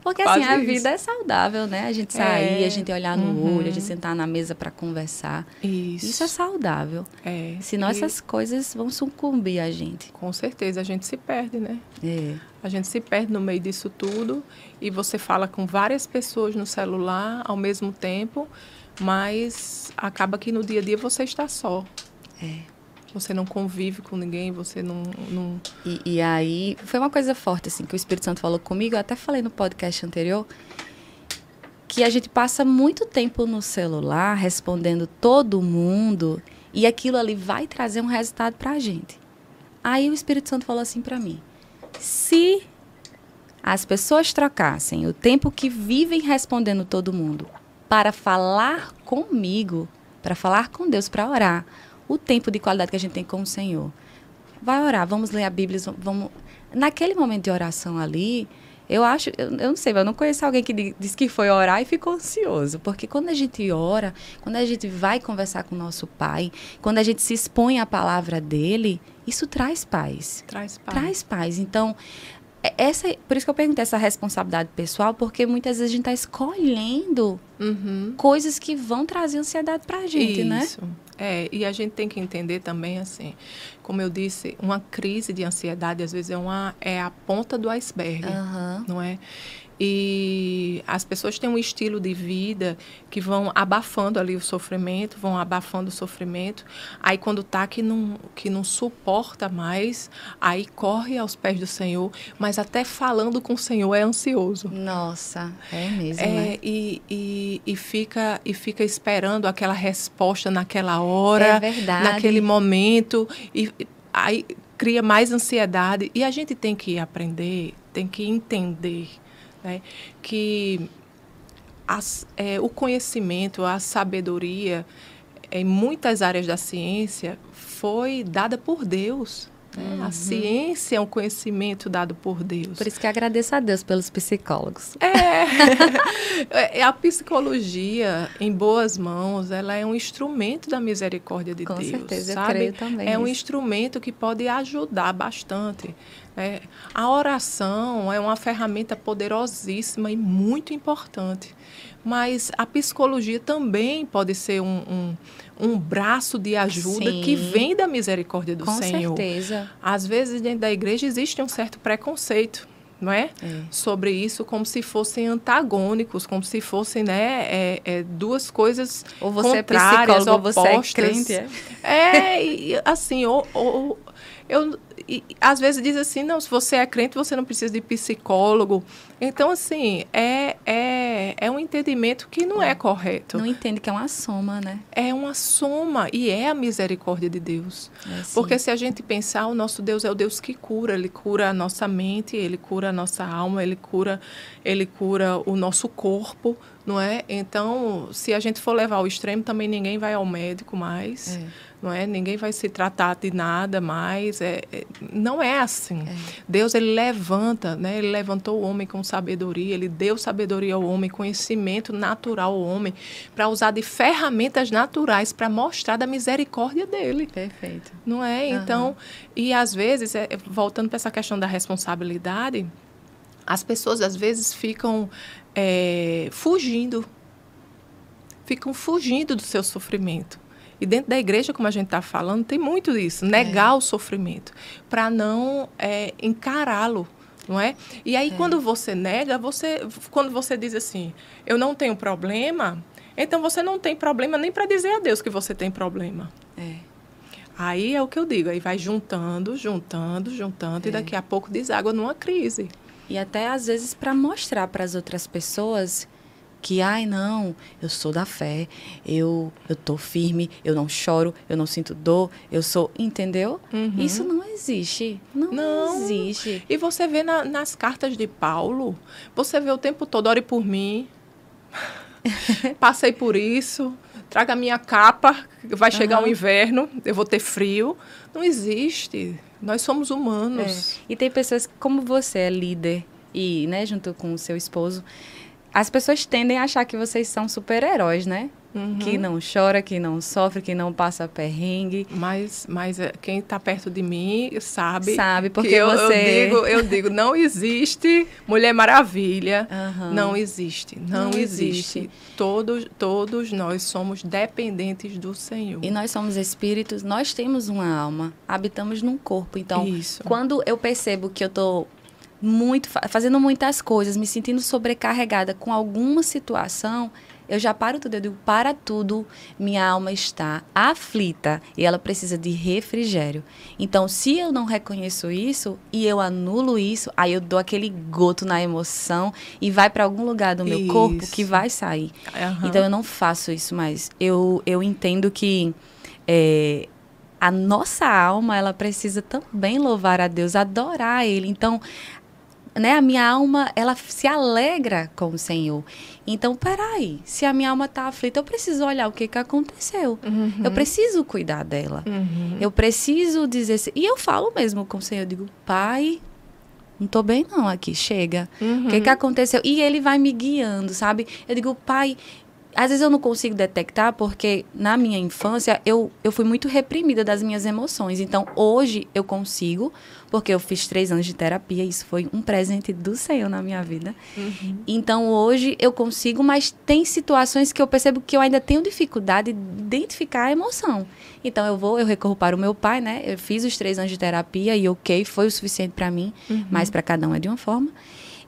[SPEAKER 1] Porque assim, a vida é saudável, né? A gente sair, a gente olhar no olho, a gente sentar na mesa para conversar. Isso é saudável. Senão essas coisas vão sucumbir a gente.
[SPEAKER 2] Com certeza, a gente se perde, né? A gente se perde no meio disso tudo e você fala com várias pessoas no celular ao mesmo tempo, mas acaba que no dia a dia você está só. Você não convive com ninguém, você não...
[SPEAKER 1] E aí, foi uma coisa forte, assim, que o Espírito Santo falou comigo, eu até falei no podcast anterior, que a gente passa muito tempo no celular, respondendo todo mundo, e aquilo ali vai trazer um resultado pra gente. Aí o Espírito Santo falou assim pra mim, se as pessoas trocassem o tempo que vivem respondendo todo mundo para falar comigo, para falar com Deus, para orar, o tempo de qualidade que a gente tem com o Senhor. Vai orar, vamos ler a Bíblia, vamos... Naquele momento de oração ali, eu não sei, eu não conheço alguém que disse que foi orar e ficou ansioso. Porque quando a gente ora, quando a gente vai conversar com o nosso Pai, quando a gente se expõe à palavra dele, isso traz paz. Traz paz. Então, por isso que eu perguntei essa responsabilidade pessoal, porque muitas vezes a gente está escolhendo coisas que vão trazer ansiedade pra gente, né?
[SPEAKER 2] Isso. E a gente tem que entender também, assim, como eu disse, uma crise de ansiedade, às vezes, é a ponta do iceberg, não é? E as pessoas têm um estilo de vida que vão abafando ali o sofrimento, Aí, quando tá que não suporta mais, aí corre aos pés do Senhor, mas até falando com o Senhor é ansioso.
[SPEAKER 1] Nossa, é mesmo, né?
[SPEAKER 2] E fica esperando aquela resposta naquela hora,
[SPEAKER 1] É verdade.
[SPEAKER 2] naquele momento, e aí cria mais ansiedade. E a gente tem que aprender, tem que entender, né, que o conhecimento, a sabedoria, em muitas áreas da ciência, foi dada por Deus. A ciência é um conhecimento dado por Deus.
[SPEAKER 1] Por isso que agradeço a Deus pelos psicólogos.
[SPEAKER 2] A psicologia, em boas mãos, ela é um instrumento da misericórdia de Deus.
[SPEAKER 1] Com certeza,
[SPEAKER 2] sabe?
[SPEAKER 1] eu creio também
[SPEAKER 2] É um
[SPEAKER 1] nisso.
[SPEAKER 2] instrumento que pode ajudar bastante. A oração é uma ferramenta poderosíssima e muito importante. Mas a psicologia também pode ser um braço de ajuda
[SPEAKER 1] Sim.
[SPEAKER 2] que vem da misericórdia do Senhor.
[SPEAKER 1] Com certeza.
[SPEAKER 2] Às vezes, dentro da igreja, existe um certo preconceito, não é? Sobre isso, como se fossem antagônicos, como se fossem, né, duas coisas
[SPEAKER 1] Ou você é
[SPEAKER 2] contrárias,
[SPEAKER 1] psicólogo ou você
[SPEAKER 2] opostas.
[SPEAKER 1] é crente,
[SPEAKER 2] E, assim, às vezes diz assim, não, se você é crente, você não precisa de psicólogo. Então, assim, é um entendimento que não é correto.
[SPEAKER 1] Não entende que é uma soma, né?
[SPEAKER 2] É uma soma e é a misericórdia de Deus.
[SPEAKER 1] Sim.
[SPEAKER 2] Porque se a gente pensar, o nosso Deus é o Deus que cura. Ele cura a nossa mente, Ele cura a nossa alma, Ele cura o nosso corpo, não é? Então, se a gente for levar ao extremo, também ninguém vai ao médico mais, não é? Ninguém vai se tratar de nada mais. Não é assim. Deus, Ele levanta, né? Ele levantou o homem com sabedoria, Ele deu sabedoria ao homem, conhecimento natural ao homem, para usar de ferramentas naturais para mostrar da misericórdia dEle.
[SPEAKER 1] Perfeito.
[SPEAKER 2] Não é? Então, e às vezes, voltando para essa questão da responsabilidade, as pessoas às vezes ficam fugindo do seu sofrimento. E dentro da igreja, como a gente está falando, tem muito isso, negar o sofrimento, para não encará-lo, não é? E aí, quando você nega, quando você diz assim, eu não tenho problema, então você não tem problema nem para dizer a Deus que você tem problema. Aí é o que eu digo, aí vai juntando, e daqui a pouco deságua numa crise.
[SPEAKER 1] E até, às vezes, para mostrar para as outras pessoas que, não, eu sou da fé, eu tô firme, eu não choro, eu não sinto dor, eu sou... Entendeu? Isso não existe. Não existe.
[SPEAKER 2] E você vê nas cartas de Paulo, você vê o tempo todo, ore por mim, passei por isso, traga a minha capa, vai chegar o inverno, eu vou ter frio. Não existe. Nós somos humanos.
[SPEAKER 1] E tem pessoas, como você é líder, e, né, junto com o seu esposo, as pessoas tendem a achar que vocês são super-heróis, né? Que não chora, que não sofre, que não passa perrengue.
[SPEAKER 2] Mas quem está perto de mim sabe
[SPEAKER 1] porque
[SPEAKER 2] que
[SPEAKER 1] você...
[SPEAKER 2] eu digo, não existe Mulher Maravilha. Não existe. Não existe. Todos nós somos dependentes do Senhor.
[SPEAKER 1] E nós somos espíritos, nós temos uma alma, habitamos num corpo. Então, quando eu percebo que eu estou fazendo muitas coisas, me sentindo sobrecarregada com alguma situação, eu já paro tudo, eu digo, para tudo, minha alma está aflita e ela precisa de refrigério. Então, se eu não reconheço isso e eu anulo isso, aí eu dou aquele goto na emoção e vai para algum lugar do meu corpo que vai sair. Então, eu não faço isso mais. Eu entendo que a nossa alma, ela precisa também louvar a Deus, adorar a Ele. Então, né, a minha alma, ela se alegra com o Senhor. Então, peraí, se a minha alma está aflita, eu preciso olhar o que aconteceu. Eu preciso cuidar dela. Eu preciso dizer... E eu falo mesmo com o Senhor, eu digo, Pai, não estou bem não aqui, chega. O que aconteceu? E Ele vai me guiando, sabe? Eu digo, Pai, às vezes eu não consigo detectar porque na minha infância eu fui muito reprimida das minhas emoções. Então, hoje eu consigo, porque eu fiz 3 anos de terapia, isso foi um presente do Senhor na minha vida. Então, hoje eu consigo, mas tem situações que eu percebo que eu ainda tenho dificuldade de identificar a emoção. Então, eu recorro para o meu pai, né? Eu fiz os 3 anos de terapia e ok, foi o suficiente para mim, mas para cada um é de uma forma.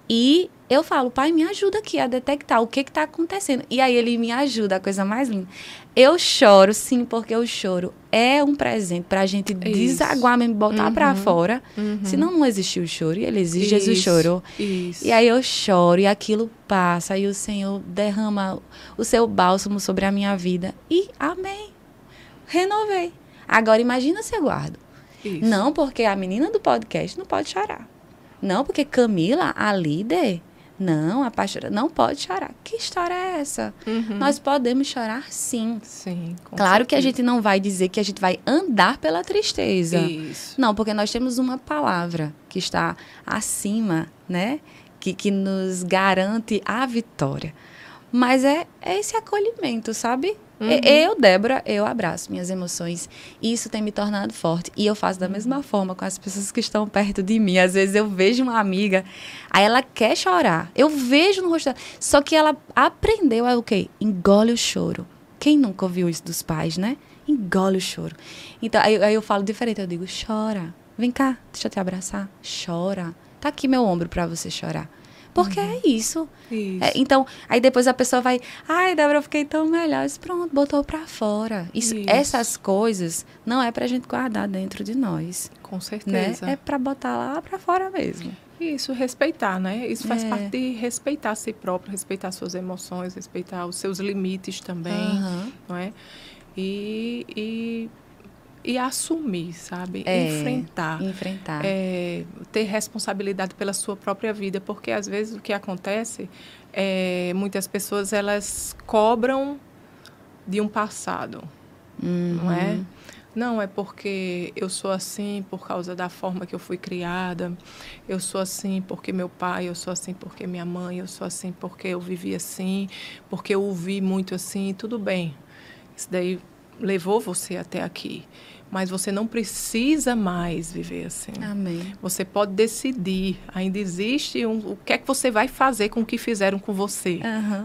[SPEAKER 1] E eu falo, pai, me ajuda aqui a detectar o que está acontecendo. E aí ele me ajuda, a coisa mais linda. Eu choro, sim, porque o choro é um presente para a gente desaguar mesmo, botar para fora. Senão não existe o choro. E ele existe, Jesus chorou. E aí eu choro e aquilo passa. E o Senhor derrama o seu bálsamo sobre a minha vida. E amém. Renovei. Agora imagina se eu guardo. Isso. Não, porque a menina do podcast não pode chorar. Não, porque Camila, a líder, não, a pastora, não pode chorar. Que história é essa? Nós podemos chorar, sim.
[SPEAKER 2] Sim, com
[SPEAKER 1] claro
[SPEAKER 2] certeza.
[SPEAKER 1] que a gente não vai dizer que a gente vai andar pela tristeza.
[SPEAKER 2] Isso.
[SPEAKER 1] Não, porque nós temos uma palavra que está acima, né? Que nos garante a vitória. Mas é esse acolhimento, sabe? Eu, Débora, eu abraço minhas emoções. Isso tem me tornado forte. E eu faço da mesma forma com as pessoas que estão perto de mim. Às vezes eu vejo uma amiga, aí ela quer chorar. Eu vejo no rosto dela. Só que ela aprendeu a o quê? Engole o choro. Quem nunca ouviu isso dos pais, né? Engole o choro. Então, aí eu falo diferente. Eu digo, chora. Vem cá, deixa eu te abraçar. Chora. Tá aqui meu ombro pra você chorar. Porque é isso. Então, aí depois a pessoa vai... Ai, Débora, eu fiquei tão melhor. Eu disse, pronto, botou pra fora. Essas coisas não é pra gente guardar dentro de nós.
[SPEAKER 2] Com certeza.
[SPEAKER 1] Né? É pra botar lá pra fora mesmo.
[SPEAKER 2] Isso, respeitar, né? Isso faz parte de respeitar a si próprio, respeitar suas emoções, respeitar os seus limites também, não é? E assumir, sabe? Enfrentar. Ter responsabilidade pela sua própria vida, porque às vezes o que acontece é muitas pessoas elas cobram de um passado, não é? Não, é porque eu sou assim por causa da forma que eu fui criada, eu sou assim porque meu pai, eu sou assim porque minha mãe, eu sou assim porque eu vivi assim, porque eu ouvi muito assim, tudo bem. Isso daí levou você até aqui. Mas você não precisa mais viver assim.
[SPEAKER 1] Amém.
[SPEAKER 2] Você pode decidir. Ainda existe o que é que você vai fazer com o que fizeram com você,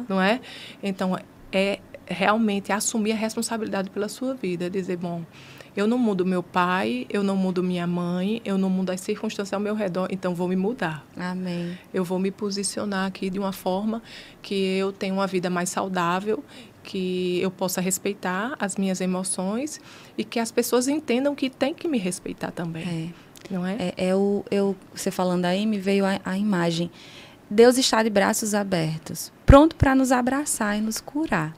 [SPEAKER 2] não é? Então, é realmente assumir a responsabilidade pela sua vida. Dizer, bom, eu não mudo meu pai, eu não mudo minha mãe, eu não mudo as circunstâncias ao meu redor, então vou me mudar.
[SPEAKER 1] Amém.
[SPEAKER 2] Eu vou me posicionar aqui de uma forma que eu tenha uma vida mais saudável, que eu possa respeitar as minhas emoções e que as pessoas entendam que tem que me respeitar também. Não é?
[SPEAKER 1] Você falando aí, me veio a imagem. Deus está de braços abertos, pronto para nos abraçar e nos curar.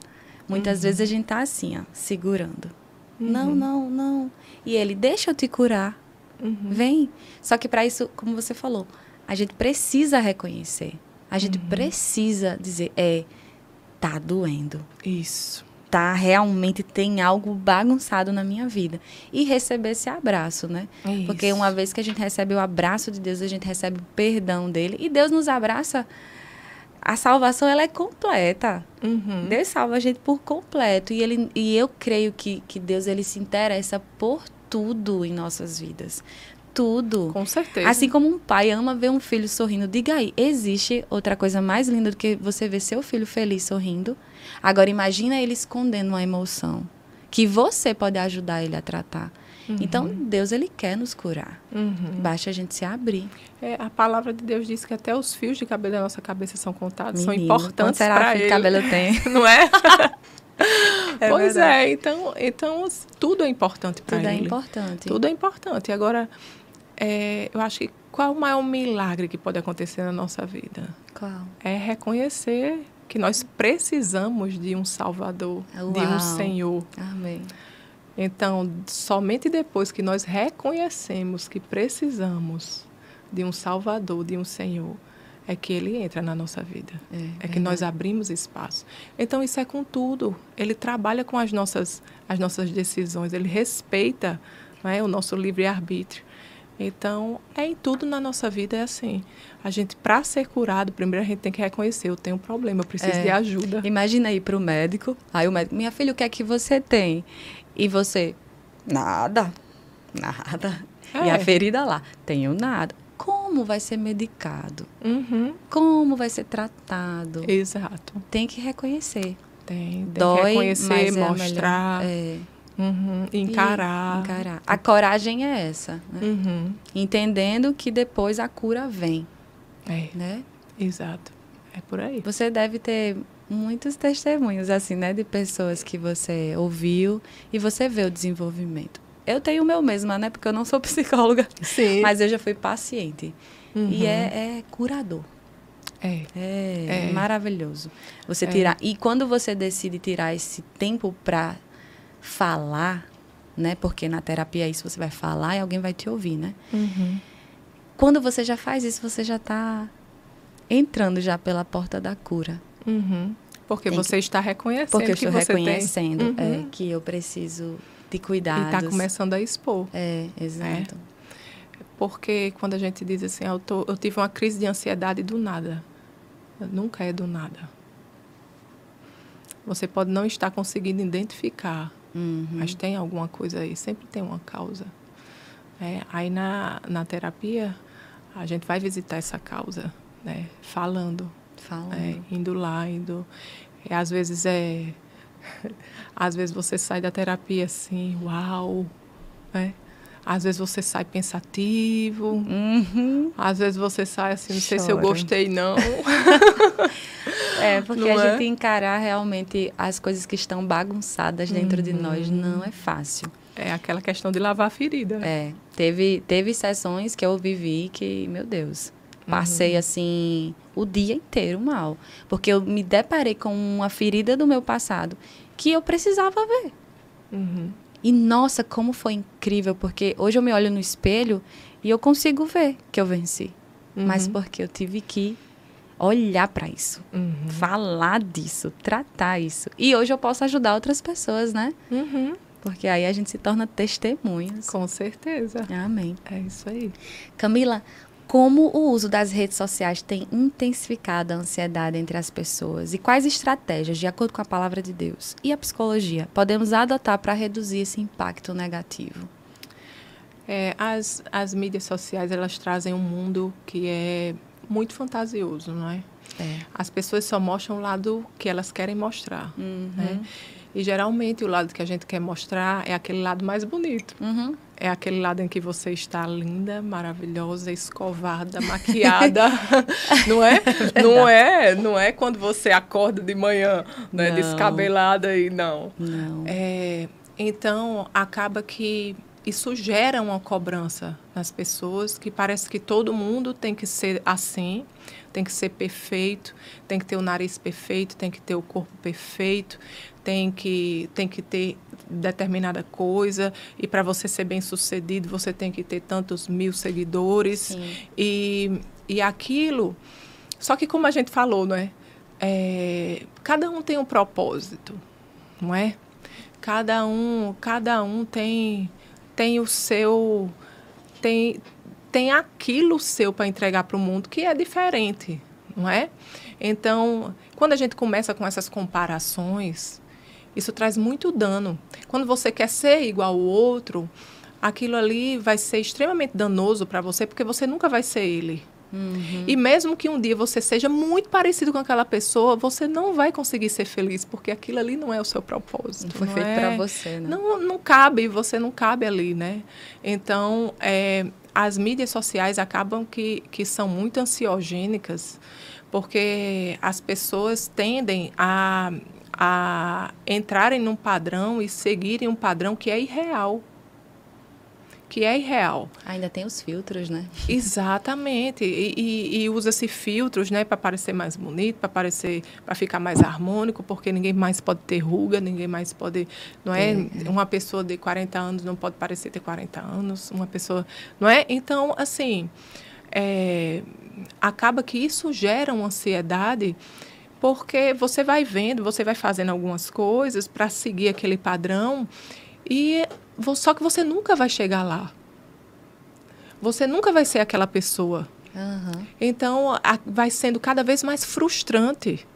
[SPEAKER 1] Muitas vezes a gente está assim, ó, segurando. Não. E ele, deixa eu te curar. Vem. Só que para isso, como você falou, a gente precisa reconhecer. A gente precisa dizer, tá doendo.
[SPEAKER 2] Isso.
[SPEAKER 1] Tá, realmente tem algo bagunçado na minha vida. E receber esse abraço, né?
[SPEAKER 2] Isso.
[SPEAKER 1] Porque uma vez que a gente recebe o abraço de Deus, a gente recebe o perdão dele. E Deus nos abraça. A salvação, ela é completa. Deus salva a gente por completo. E eu creio que Deus, ele se interessa por tudo em nossas vidas. Tudo.
[SPEAKER 2] Com certeza.
[SPEAKER 1] Assim como um pai ama ver um filho sorrindo. Diga aí, existe outra coisa mais linda do que você ver seu filho feliz sorrindo? Agora, imagina ele escondendo uma emoção que você pode ajudar ele a tratar. Então, Deus, ele quer nos curar. Basta a gente se abrir.
[SPEAKER 2] A palavra de Deus diz que até os fios de cabelo da nossa cabeça são contados,
[SPEAKER 1] Menino,
[SPEAKER 2] são importantes para ele.
[SPEAKER 1] Quanto cabelo tem?
[SPEAKER 2] Não é? Pois
[SPEAKER 1] verdade.
[SPEAKER 2] Então tudo é importante para ele.
[SPEAKER 1] Tudo é importante.
[SPEAKER 2] Tudo é importante. Agora, eu acho que qual o maior milagre que pode acontecer na nossa vida?
[SPEAKER 1] Qual?
[SPEAKER 2] É reconhecer que nós precisamos de um Salvador,
[SPEAKER 1] Uau.
[SPEAKER 2] de um Senhor.
[SPEAKER 1] Amém.
[SPEAKER 2] Então, somente depois que nós reconhecemos que precisamos de um Salvador, de um Senhor, é que Ele entra na nossa vida. É que nós abrimos espaço. Então, isso é com tudo. Ele trabalha com as nossas decisões. Ele respeita, não é, o nosso livre-arbítrio. Então, em tudo na nossa vida é assim. A gente, para ser curado, primeiro a gente tem que reconhecer, eu tenho um problema, eu preciso de ajuda.
[SPEAKER 1] Imagina ir para o médico, aí o médico, minha filha, o que é que você tem? E você, nada. E a ferida lá, tenho nada. Como vai ser medicado? Como vai ser tratado?
[SPEAKER 2] Exato.
[SPEAKER 1] Tem que reconhecer.
[SPEAKER 2] Tem
[SPEAKER 1] Dói,
[SPEAKER 2] que reconhecer,
[SPEAKER 1] mas
[SPEAKER 2] mostrar, encarar.
[SPEAKER 1] A coragem é essa, né? Entendendo que depois a cura vem. Né?
[SPEAKER 2] Exato. É por aí.
[SPEAKER 1] Você deve ter muitos testemunhos, assim, né? De pessoas que você ouviu e você vê o desenvolvimento. Eu tenho o meu mesma, né? Porque eu não sou psicóloga.
[SPEAKER 2] Sim.
[SPEAKER 1] Mas eu já fui paciente. E é curador. É maravilhoso. Você tirar. E quando você decide tirar esse tempo para falar, né? Porque na terapia isso você vai falar e alguém vai te ouvir, né? Quando você já faz isso, você já está entrando já pela porta da cura.
[SPEAKER 2] Porque você está reconhecendo.
[SPEAKER 1] Porque eu estou
[SPEAKER 2] que você
[SPEAKER 1] reconhecendo que eu preciso de cuidados.
[SPEAKER 2] E está começando a expor.
[SPEAKER 1] Exato.
[SPEAKER 2] Porque quando a gente diz assim, eu tive uma crise de ansiedade do nada. Nunca é do nada. Você pode não estar conseguindo identificar, mas tem alguma coisa aí, sempre tem uma causa. Aí na terapia, a gente vai visitar essa causa, né? Falando. Indo lá, às vezes às vezes você sai da terapia assim, uau, né? Às vezes você sai pensativo, às vezes você sai assim, não sei se eu gostei, não.
[SPEAKER 1] Porque não a gente encarar realmente as coisas que estão bagunçadas dentro de nós não é fácil.
[SPEAKER 2] É aquela questão de lavar a ferida, né?
[SPEAKER 1] Teve sessões que eu vivi que, meu Deus, passei assim o dia inteiro mal. Porque eu me deparei com uma ferida do meu passado que eu precisava ver. E, nossa, como foi incrível, porque hoje eu me olho no espelho e eu consigo ver que eu venci. Mas porque eu tive que olhar para isso, falar disso, tratar isso. E hoje eu posso ajudar outras pessoas, né? Porque aí a gente se torna testemunhas.
[SPEAKER 2] Com certeza.
[SPEAKER 1] Amém.
[SPEAKER 2] É isso aí.
[SPEAKER 1] Camila, como o uso das redes sociais tem intensificado a ansiedade entre as pessoas? E quais estratégias, de acordo com a palavra de Deus e a psicologia, podemos adotar para reduzir esse impacto negativo?
[SPEAKER 2] As mídias sociais, elas trazem um mundo que é muito fantasioso, não é? As pessoas só mostram o lado que elas querem mostrar, né? E geralmente o lado que a gente quer mostrar é aquele lado mais bonito. É aquele lado em que você está linda, maravilhosa, escovada, maquiada, não é? Não é quando você acorda de manhã, né, descabelada e não. Então, acaba que isso gera uma cobrança nas pessoas, que parece que todo mundo tem que ser assim, tem que ser perfeito, tem que ter o nariz perfeito, tem que ter o corpo perfeito, tem que ter determinada coisa, e para você ser bem-sucedido, você tem que ter tantos 1000 seguidores. E aquilo... Só que como a gente falou, não é? Cada um tem um propósito, não é? Cada um tem o seu... Tem aquilo seu para entregar para o mundo que é diferente, não é? Então, quando a gente começa com essas comparações, isso traz muito dano. Quando você quer ser igual ao outro, aquilo ali vai ser extremamente danoso para você, porque você nunca vai ser ele. E mesmo que um dia você seja muito parecido com aquela pessoa, você não vai conseguir ser feliz, porque aquilo ali não é o seu propósito.
[SPEAKER 1] Não foi feito para você, né?
[SPEAKER 2] Não cabe, você não cabe ali, né? Então, as mídias sociais acabam que são muito ansiogênicas, porque as pessoas tendem a entrarem num padrão e seguirem um padrão que é irreal.
[SPEAKER 1] Ainda tem os filtros, né?
[SPEAKER 2] Exatamente. E usa-se filtros, né, para parecer mais bonito, para ficar mais harmônico, porque ninguém mais pode ter ruga, ninguém mais pode, não é? Uma pessoa de 40 anos não pode parecer ter 40 anos, uma pessoa, não é? Então, assim, acaba que isso gera uma ansiedade, porque você vai vendo, você vai fazendo algumas coisas para seguir aquele padrão, só que você nunca vai chegar lá. você nunca vai ser aquela pessoa.
[SPEAKER 1] Uhum.
[SPEAKER 2] Então, vai sendo cada vez mais frustrante,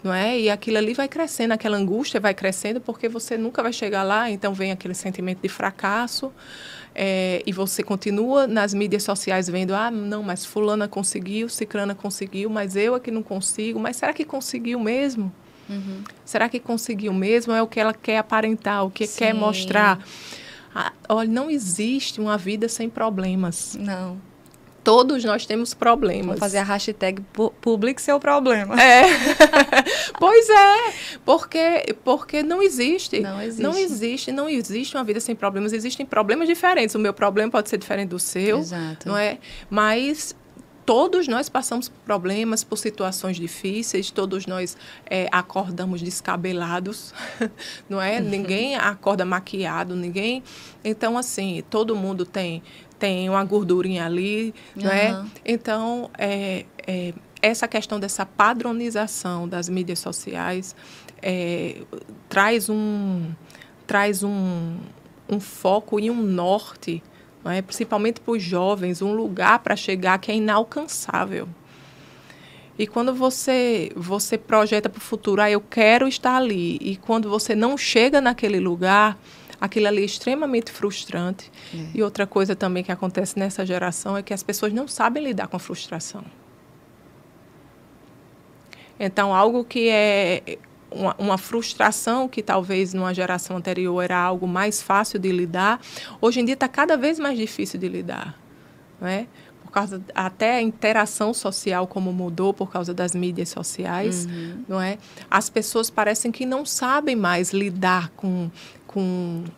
[SPEAKER 2] não é? E aquilo ali vai crescendo, aquela angústia vai crescendo, porque você nunca vai chegar lá, então vem aquele sentimento de fracasso, e você continua nas mídias sociais vendo, não, mas fulana conseguiu, cicrana conseguiu, mas eu é que não consigo. Mas será que conseguiu mesmo?
[SPEAKER 1] Uhum.
[SPEAKER 2] Será que conseguiu mesmo? É o que ela quer aparentar, o que quer mostrar? Olha, não existe uma vida sem problemas.
[SPEAKER 1] Não.
[SPEAKER 2] Todos nós temos problemas.
[SPEAKER 1] Vamos fazer a hashtag publique seu problema.
[SPEAKER 2] Pois é, porque não existe.
[SPEAKER 1] Não
[SPEAKER 2] existe uma vida sem problemas. Existem problemas diferentes. O meu problema pode ser diferente do seu.
[SPEAKER 1] Exato.
[SPEAKER 2] Não é? Mas todos nós passamos por problemas, por situações difíceis. Todos nós acordamos descabelados, não é? Ninguém acorda maquiado, ninguém. Então, assim, todo mundo tem uma gordurinha ali, não é? Então, essa questão dessa padronização das mídias sociais traz um foco e um norte, não é? Principalmente para os jovens, um lugar para chegar que é inalcançável. E quando você projeta para o futuro, eu quero estar ali, e quando você não chega naquele lugar, aquilo ali é extremamente frustrante. E outra coisa também que acontece nessa geração é que as pessoas não sabem lidar com a frustração. Então, algo que é uma frustração que talvez numa geração anterior era algo mais fácil de lidar, hoje em dia está cada vez mais difícil de lidar, não é? Por causa até a interação social como mudou por causa das mídias sociais, não é? As pessoas parecem que não sabem mais lidar com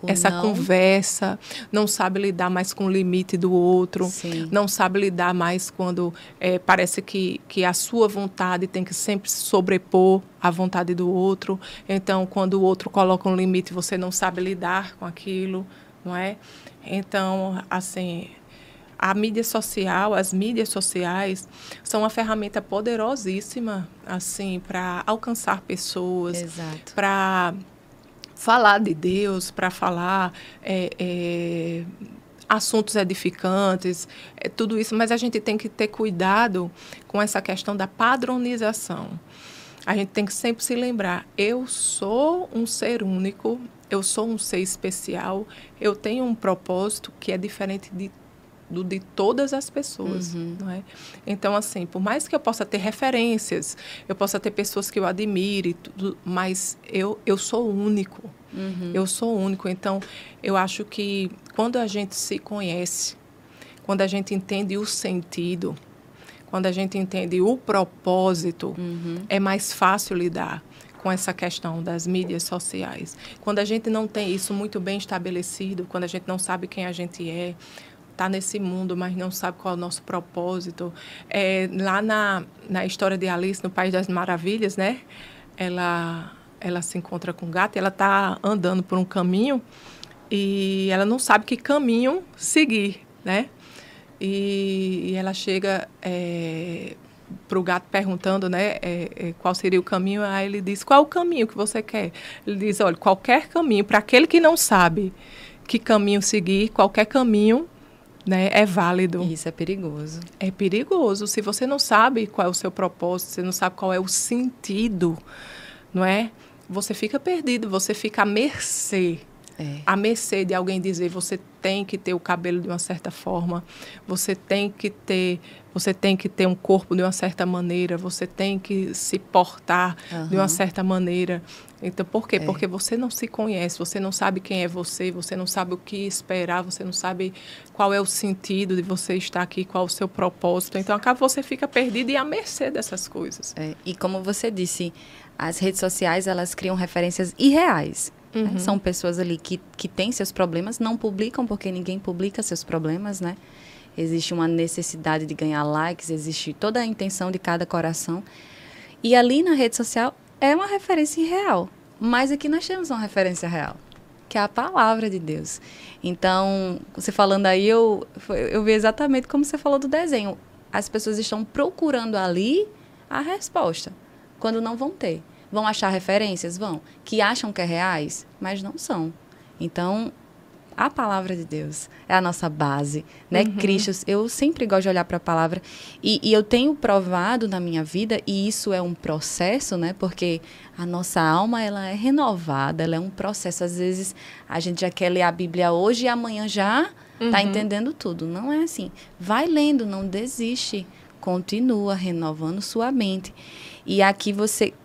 [SPEAKER 2] essa conversa, não sabe lidar mais com o limite do outro, não sabe lidar mais quando parece que a sua vontade tem que sempre se sobrepor à vontade do outro. Então, quando o outro coloca um limite, você não sabe lidar com aquilo, não é? Então, assim, a mídia social, as mídias sociais são uma ferramenta poderosíssima, assim, para alcançar pessoas, para falar de Deus, para falar assuntos edificantes, tudo isso, mas a gente tem que ter cuidado com essa questão da padronização. A gente tem que sempre se lembrar, eu sou um ser único, eu sou um ser especial, eu tenho um propósito que é diferente de todas as pessoas, não é? Então, assim, por mais que eu possa ter referências, eu possa ter pessoas que eu admire, mas eu sou único. Eu sou único. Então, eu acho que quando a gente se conhece, quando a gente entende o sentido, quando a gente entende o propósito, é mais fácil lidar com essa questão das mídias sociais. Quando a gente não tem isso muito bem estabelecido, quando a gente não sabe quem a gente está nesse mundo, mas não sabe qual é o nosso propósito. Lá na história de Alice, no País das Maravilhas, né? Ela se encontra com um gato, ela está andando por um caminho e ela não sabe que caminho seguir, né? E ela chega para o gato perguntando, né, qual seria o caminho. Aí ele diz, qual é o caminho que você quer? Ele diz, olha, qualquer caminho, para aquele que não sabe que caminho seguir, qualquer caminho, né, é válido.
[SPEAKER 1] Isso é perigoso.
[SPEAKER 2] É perigoso. Se você não sabe qual é o seu propósito, você não sabe qual é o sentido, não é? Você fica perdido, você fica à mercê. À mercê de alguém dizer, você tem que ter o cabelo de uma certa forma, você tem que ter um corpo de uma certa maneira, você tem que se portar de uma certa maneira. Então, por quê? Porque você não se conhece, você não sabe quem é você não sabe o que esperar, você não sabe qual é o sentido de você estar aqui, qual é o seu propósito. Então, você fica perdido e à mercê dessas coisas.
[SPEAKER 1] E como você disse, as redes sociais, elas criam referências irreais. São pessoas ali que têm seus problemas, não publicam porque ninguém publica seus problemas, né? Existe uma necessidade de ganhar likes, existe toda a intenção de cada coração. E ali na rede social é uma referência irreal. Mas aqui nós temos uma referência real, que é a palavra de Deus. Então, você falando aí, eu vi exatamente como você falou do desenho. As pessoas estão procurando ali a resposta, quando não vão ter. Vão achar referências? Vão. Que acham que é reais, mas não são. Então, a palavra de Deus, é a nossa base, né? Cristo, eu sempre gosto de olhar para a palavra e eu tenho provado na minha vida, e isso é um processo, né? Porque a nossa alma, ela é renovada, ela é um processo. Às vezes, a gente já quer ler a Bíblia hoje e amanhã já está entendendo tudo. Não é assim. Vai lendo, não desiste. Continua renovando sua mente. E aqui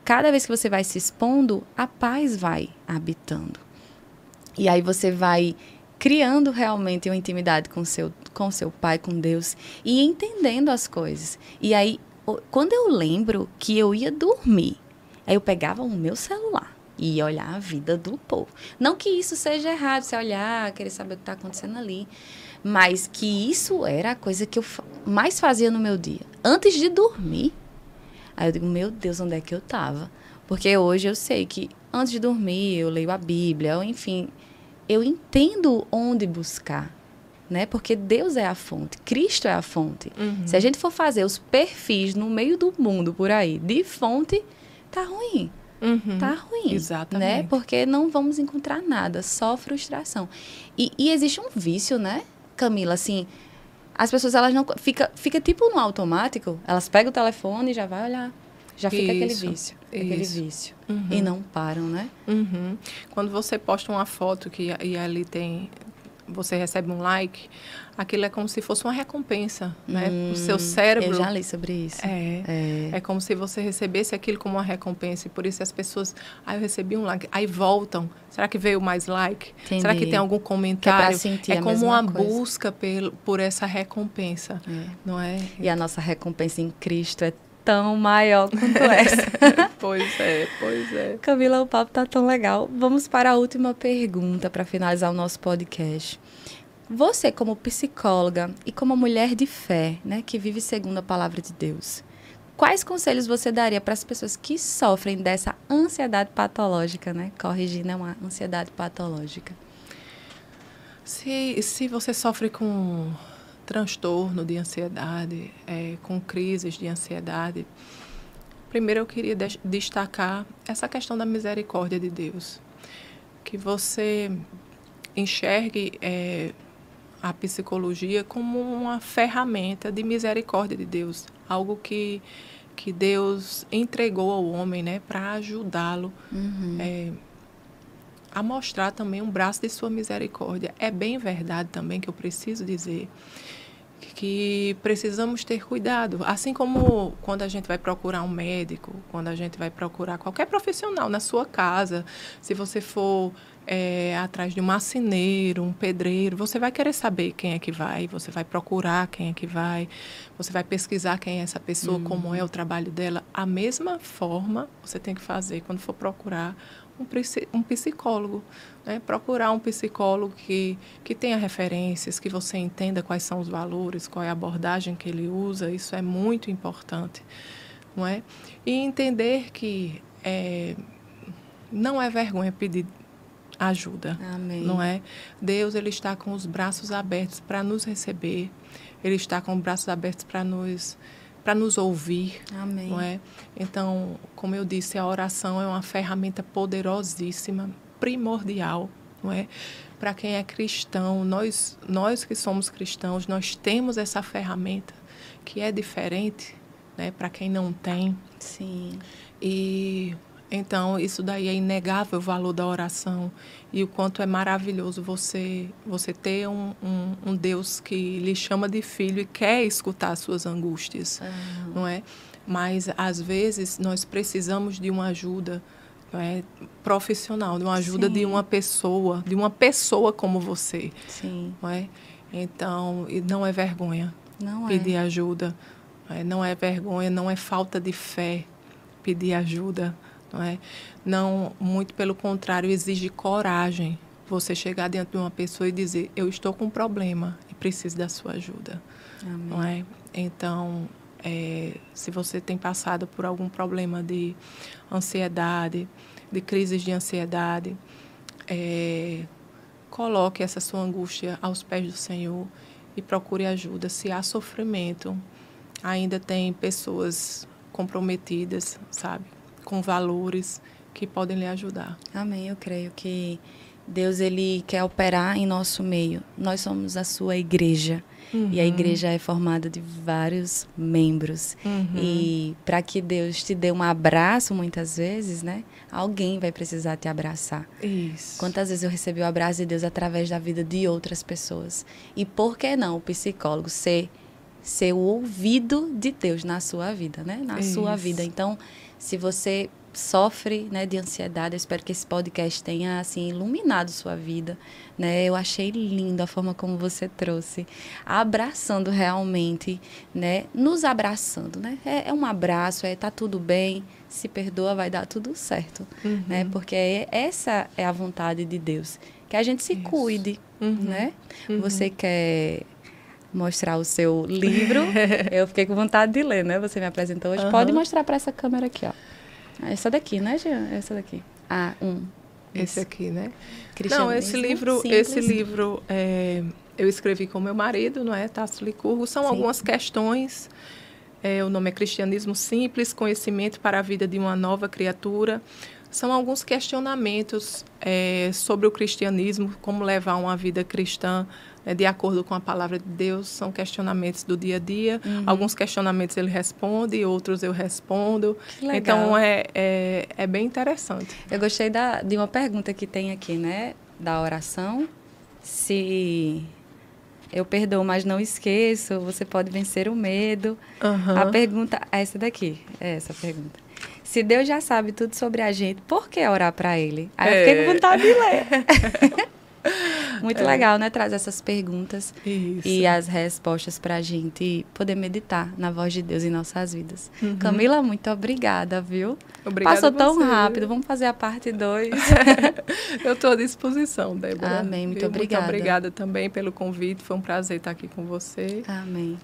[SPEAKER 1] cada vez que você vai se expondo, a paz vai habitando. E aí você vai criando realmente uma intimidade com seu pai, com Deus, e entendendo as coisas. E aí, quando eu lembro que eu ia dormir, aí eu pegava o meu celular e ia olhar a vida do povo. Não que isso seja errado, você olhar, querer saber o que está acontecendo ali, mas que isso era a coisa que eu mais fazia no meu dia. Antes de dormir, aí eu digo, meu Deus, onde é que eu estava? Porque hoje eu sei que antes de dormir eu leio a Bíblia, ou enfim, eu entendo onde buscar, né? Porque Deus é a fonte, Cristo é a fonte. Se a gente for fazer os perfis no meio do mundo por aí, de fonte, tá ruim. Tá ruim.
[SPEAKER 2] Exatamente.
[SPEAKER 1] Né? Porque não vamos encontrar nada, só frustração. E existe um vício, né, Camila? Assim, as pessoas, elas não... Fica tipo no automático, elas pegam o telefone e já vai olhar. Já fica aquele vício. Aquele vício. E não param, né?
[SPEAKER 2] Quando você posta uma foto e ali você recebe um like, aquilo é como se fosse uma recompensa, né? O seu cérebro...
[SPEAKER 1] Eu já li sobre isso.
[SPEAKER 2] É como se você recebesse aquilo como uma recompensa. E por isso as pessoas... eu recebi um like. Aí voltam. Será que veio mais like?
[SPEAKER 1] Entendi.
[SPEAKER 2] Será que tem algum comentário?
[SPEAKER 1] Que é pra sentir a
[SPEAKER 2] como
[SPEAKER 1] mesma
[SPEAKER 2] uma
[SPEAKER 1] coisa.
[SPEAKER 2] busca por essa recompensa, não é?
[SPEAKER 1] E a nossa recompensa em Cristo é tão maior quanto essa.
[SPEAKER 2] Pois é.
[SPEAKER 1] Camila, o papo tá tão legal. Vamos para a última pergunta para finalizar o nosso podcast. Você, como psicóloga e como mulher de fé, né, que vive segundo a palavra de Deus, quais conselhos você daria para as pessoas que sofrem dessa ansiedade patológica, né? Corrigindo, é uma ansiedade patológica.
[SPEAKER 2] Se você sofre com transtorno de ansiedade, com crises de ansiedade, primeiro eu queria destacar essa questão da misericórdia de Deus. Que você enxergue a psicologia como uma ferramenta de misericórdia de Deus. Algo que Deus entregou ao homem, né, para ajudá-lo a mostrar também um braço de sua misericórdia. É bem verdade também que eu preciso dizer que precisamos ter cuidado. Assim como quando a gente vai procurar um médico, quando a gente vai procurar qualquer profissional na sua casa, se você for atrás de um marceneiro, um pedreiro, você vai querer saber quem é que vai, você vai procurar quem é que vai, você vai pesquisar quem é essa pessoa, como é o trabalho dela. A mesma forma você tem que fazer quando for procurar um psicólogo, né? Procurar um psicólogo que tenha referências, que você entenda quais são os valores, qual é a abordagem que ele usa. Isso é muito importante, não é? E entender que não é vergonha pedir ajuda.
[SPEAKER 1] Amém.
[SPEAKER 2] Não é? Deus, ele está com os braços abertos para nos receber. Ele está com os braços abertos para nos ouvir.
[SPEAKER 1] Amém.
[SPEAKER 2] Não é? Então, como eu disse, a oração é uma ferramenta poderosíssima, primordial, não é? Para quem é cristão, nós que somos cristãos, nós temos essa ferramenta que é diferente, né? Para quem não tem.
[SPEAKER 1] Sim.
[SPEAKER 2] E então, isso daí é inegável o valor da oração e o quanto é maravilhoso você ter um Deus que lhe chama de filho e quer escutar as suas angústias, não é? Mas, às vezes, nós precisamos de uma ajuda, não é, profissional, de uma ajuda de uma pessoa como você.
[SPEAKER 1] Sim.
[SPEAKER 2] Não é? Então, e não é vergonha
[SPEAKER 1] Não
[SPEAKER 2] pedir ajuda, não é vergonha, não é falta de fé pedir ajuda. Não é? Não, muito pelo contrário, exige coragem você chegar diante de uma pessoa e dizer, eu estou com um problema e preciso da sua ajuda.
[SPEAKER 1] Amém.
[SPEAKER 2] Não é? Então, se você tem passado por algum problema de ansiedade, de crises de ansiedade, coloque essa sua angústia aos pés do Senhor e procure ajuda. Se há sofrimento, ainda tem pessoas comprometidas, sabe? Com valores que podem lhe ajudar.
[SPEAKER 1] Amém. Eu creio que Deus, ele quer operar em nosso meio. Nós somos a sua igreja. E a igreja é formada de vários membros. E para que Deus te dê um abraço, muitas vezes, né? Alguém vai precisar te abraçar.
[SPEAKER 2] Isso.
[SPEAKER 1] Quantas vezes eu recebi o abraço de Deus através da vida de outras pessoas? E por que não o psicólogo ser o ouvido de Deus na sua vida, né? Na sua vida. Então, se você sofre, né, de ansiedade, eu espero que esse podcast tenha, assim, iluminado sua vida, né? Eu achei lindo a forma como você trouxe, abraçando realmente, né? Nos abraçando, né? É um abraço, tá tudo bem, se perdoa, vai dar tudo certo, né? Porque essa é a vontade de Deus, que a gente se cuide, né? Você quer mostrar o seu livro? Eu fiquei com vontade de ler, né? Você me apresentou hoje. Pode mostrar para essa câmera aqui, ó. Essa daqui, né, Jean? Essa daqui.
[SPEAKER 2] Esse aqui, né?
[SPEAKER 1] Cristianismo
[SPEAKER 2] Não, esse livro eu escrevi com meu marido, não é? Tasso Licurgo. São algumas questões. O nome é Cristianismo Simples, Conhecimento para a Vida de uma Nova Criatura. São alguns questionamentos sobre o cristianismo, como levar uma vida cristã de acordo com a palavra de Deus. São questionamentos do dia a dia. Alguns questionamentos ele responde, outros eu respondo.
[SPEAKER 1] Que legal.
[SPEAKER 2] Então, é bem interessante.
[SPEAKER 1] Eu gostei de uma pergunta que tem aqui, né? Da oração. Se eu perdoo, mas não esqueço, você pode vencer o medo. A pergunta é essa daqui. É essa a pergunta. Se Deus já sabe tudo sobre a gente, por que orar para Ele? Aí eu fiquei com vontade de ler. Muito legal, né? Trazer essas perguntas e as respostas para a gente poder meditar na voz de Deus em nossas vidas. Camila, muito obrigada, viu?
[SPEAKER 2] Obrigada.
[SPEAKER 1] Passou tão rápido. Vamos fazer a parte 2.
[SPEAKER 2] Eu estou à disposição, Débora.
[SPEAKER 1] Amém. Muito obrigada.
[SPEAKER 2] Muito obrigada também pelo convite. Foi um prazer estar aqui com você.
[SPEAKER 1] Amém.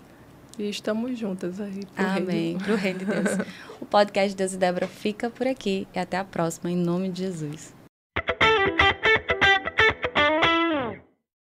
[SPEAKER 2] E estamos juntas aí.
[SPEAKER 1] Amém. Para o reino de Deus. O podcast Deus e Débora fica por aqui. E até a próxima, em nome de Jesus.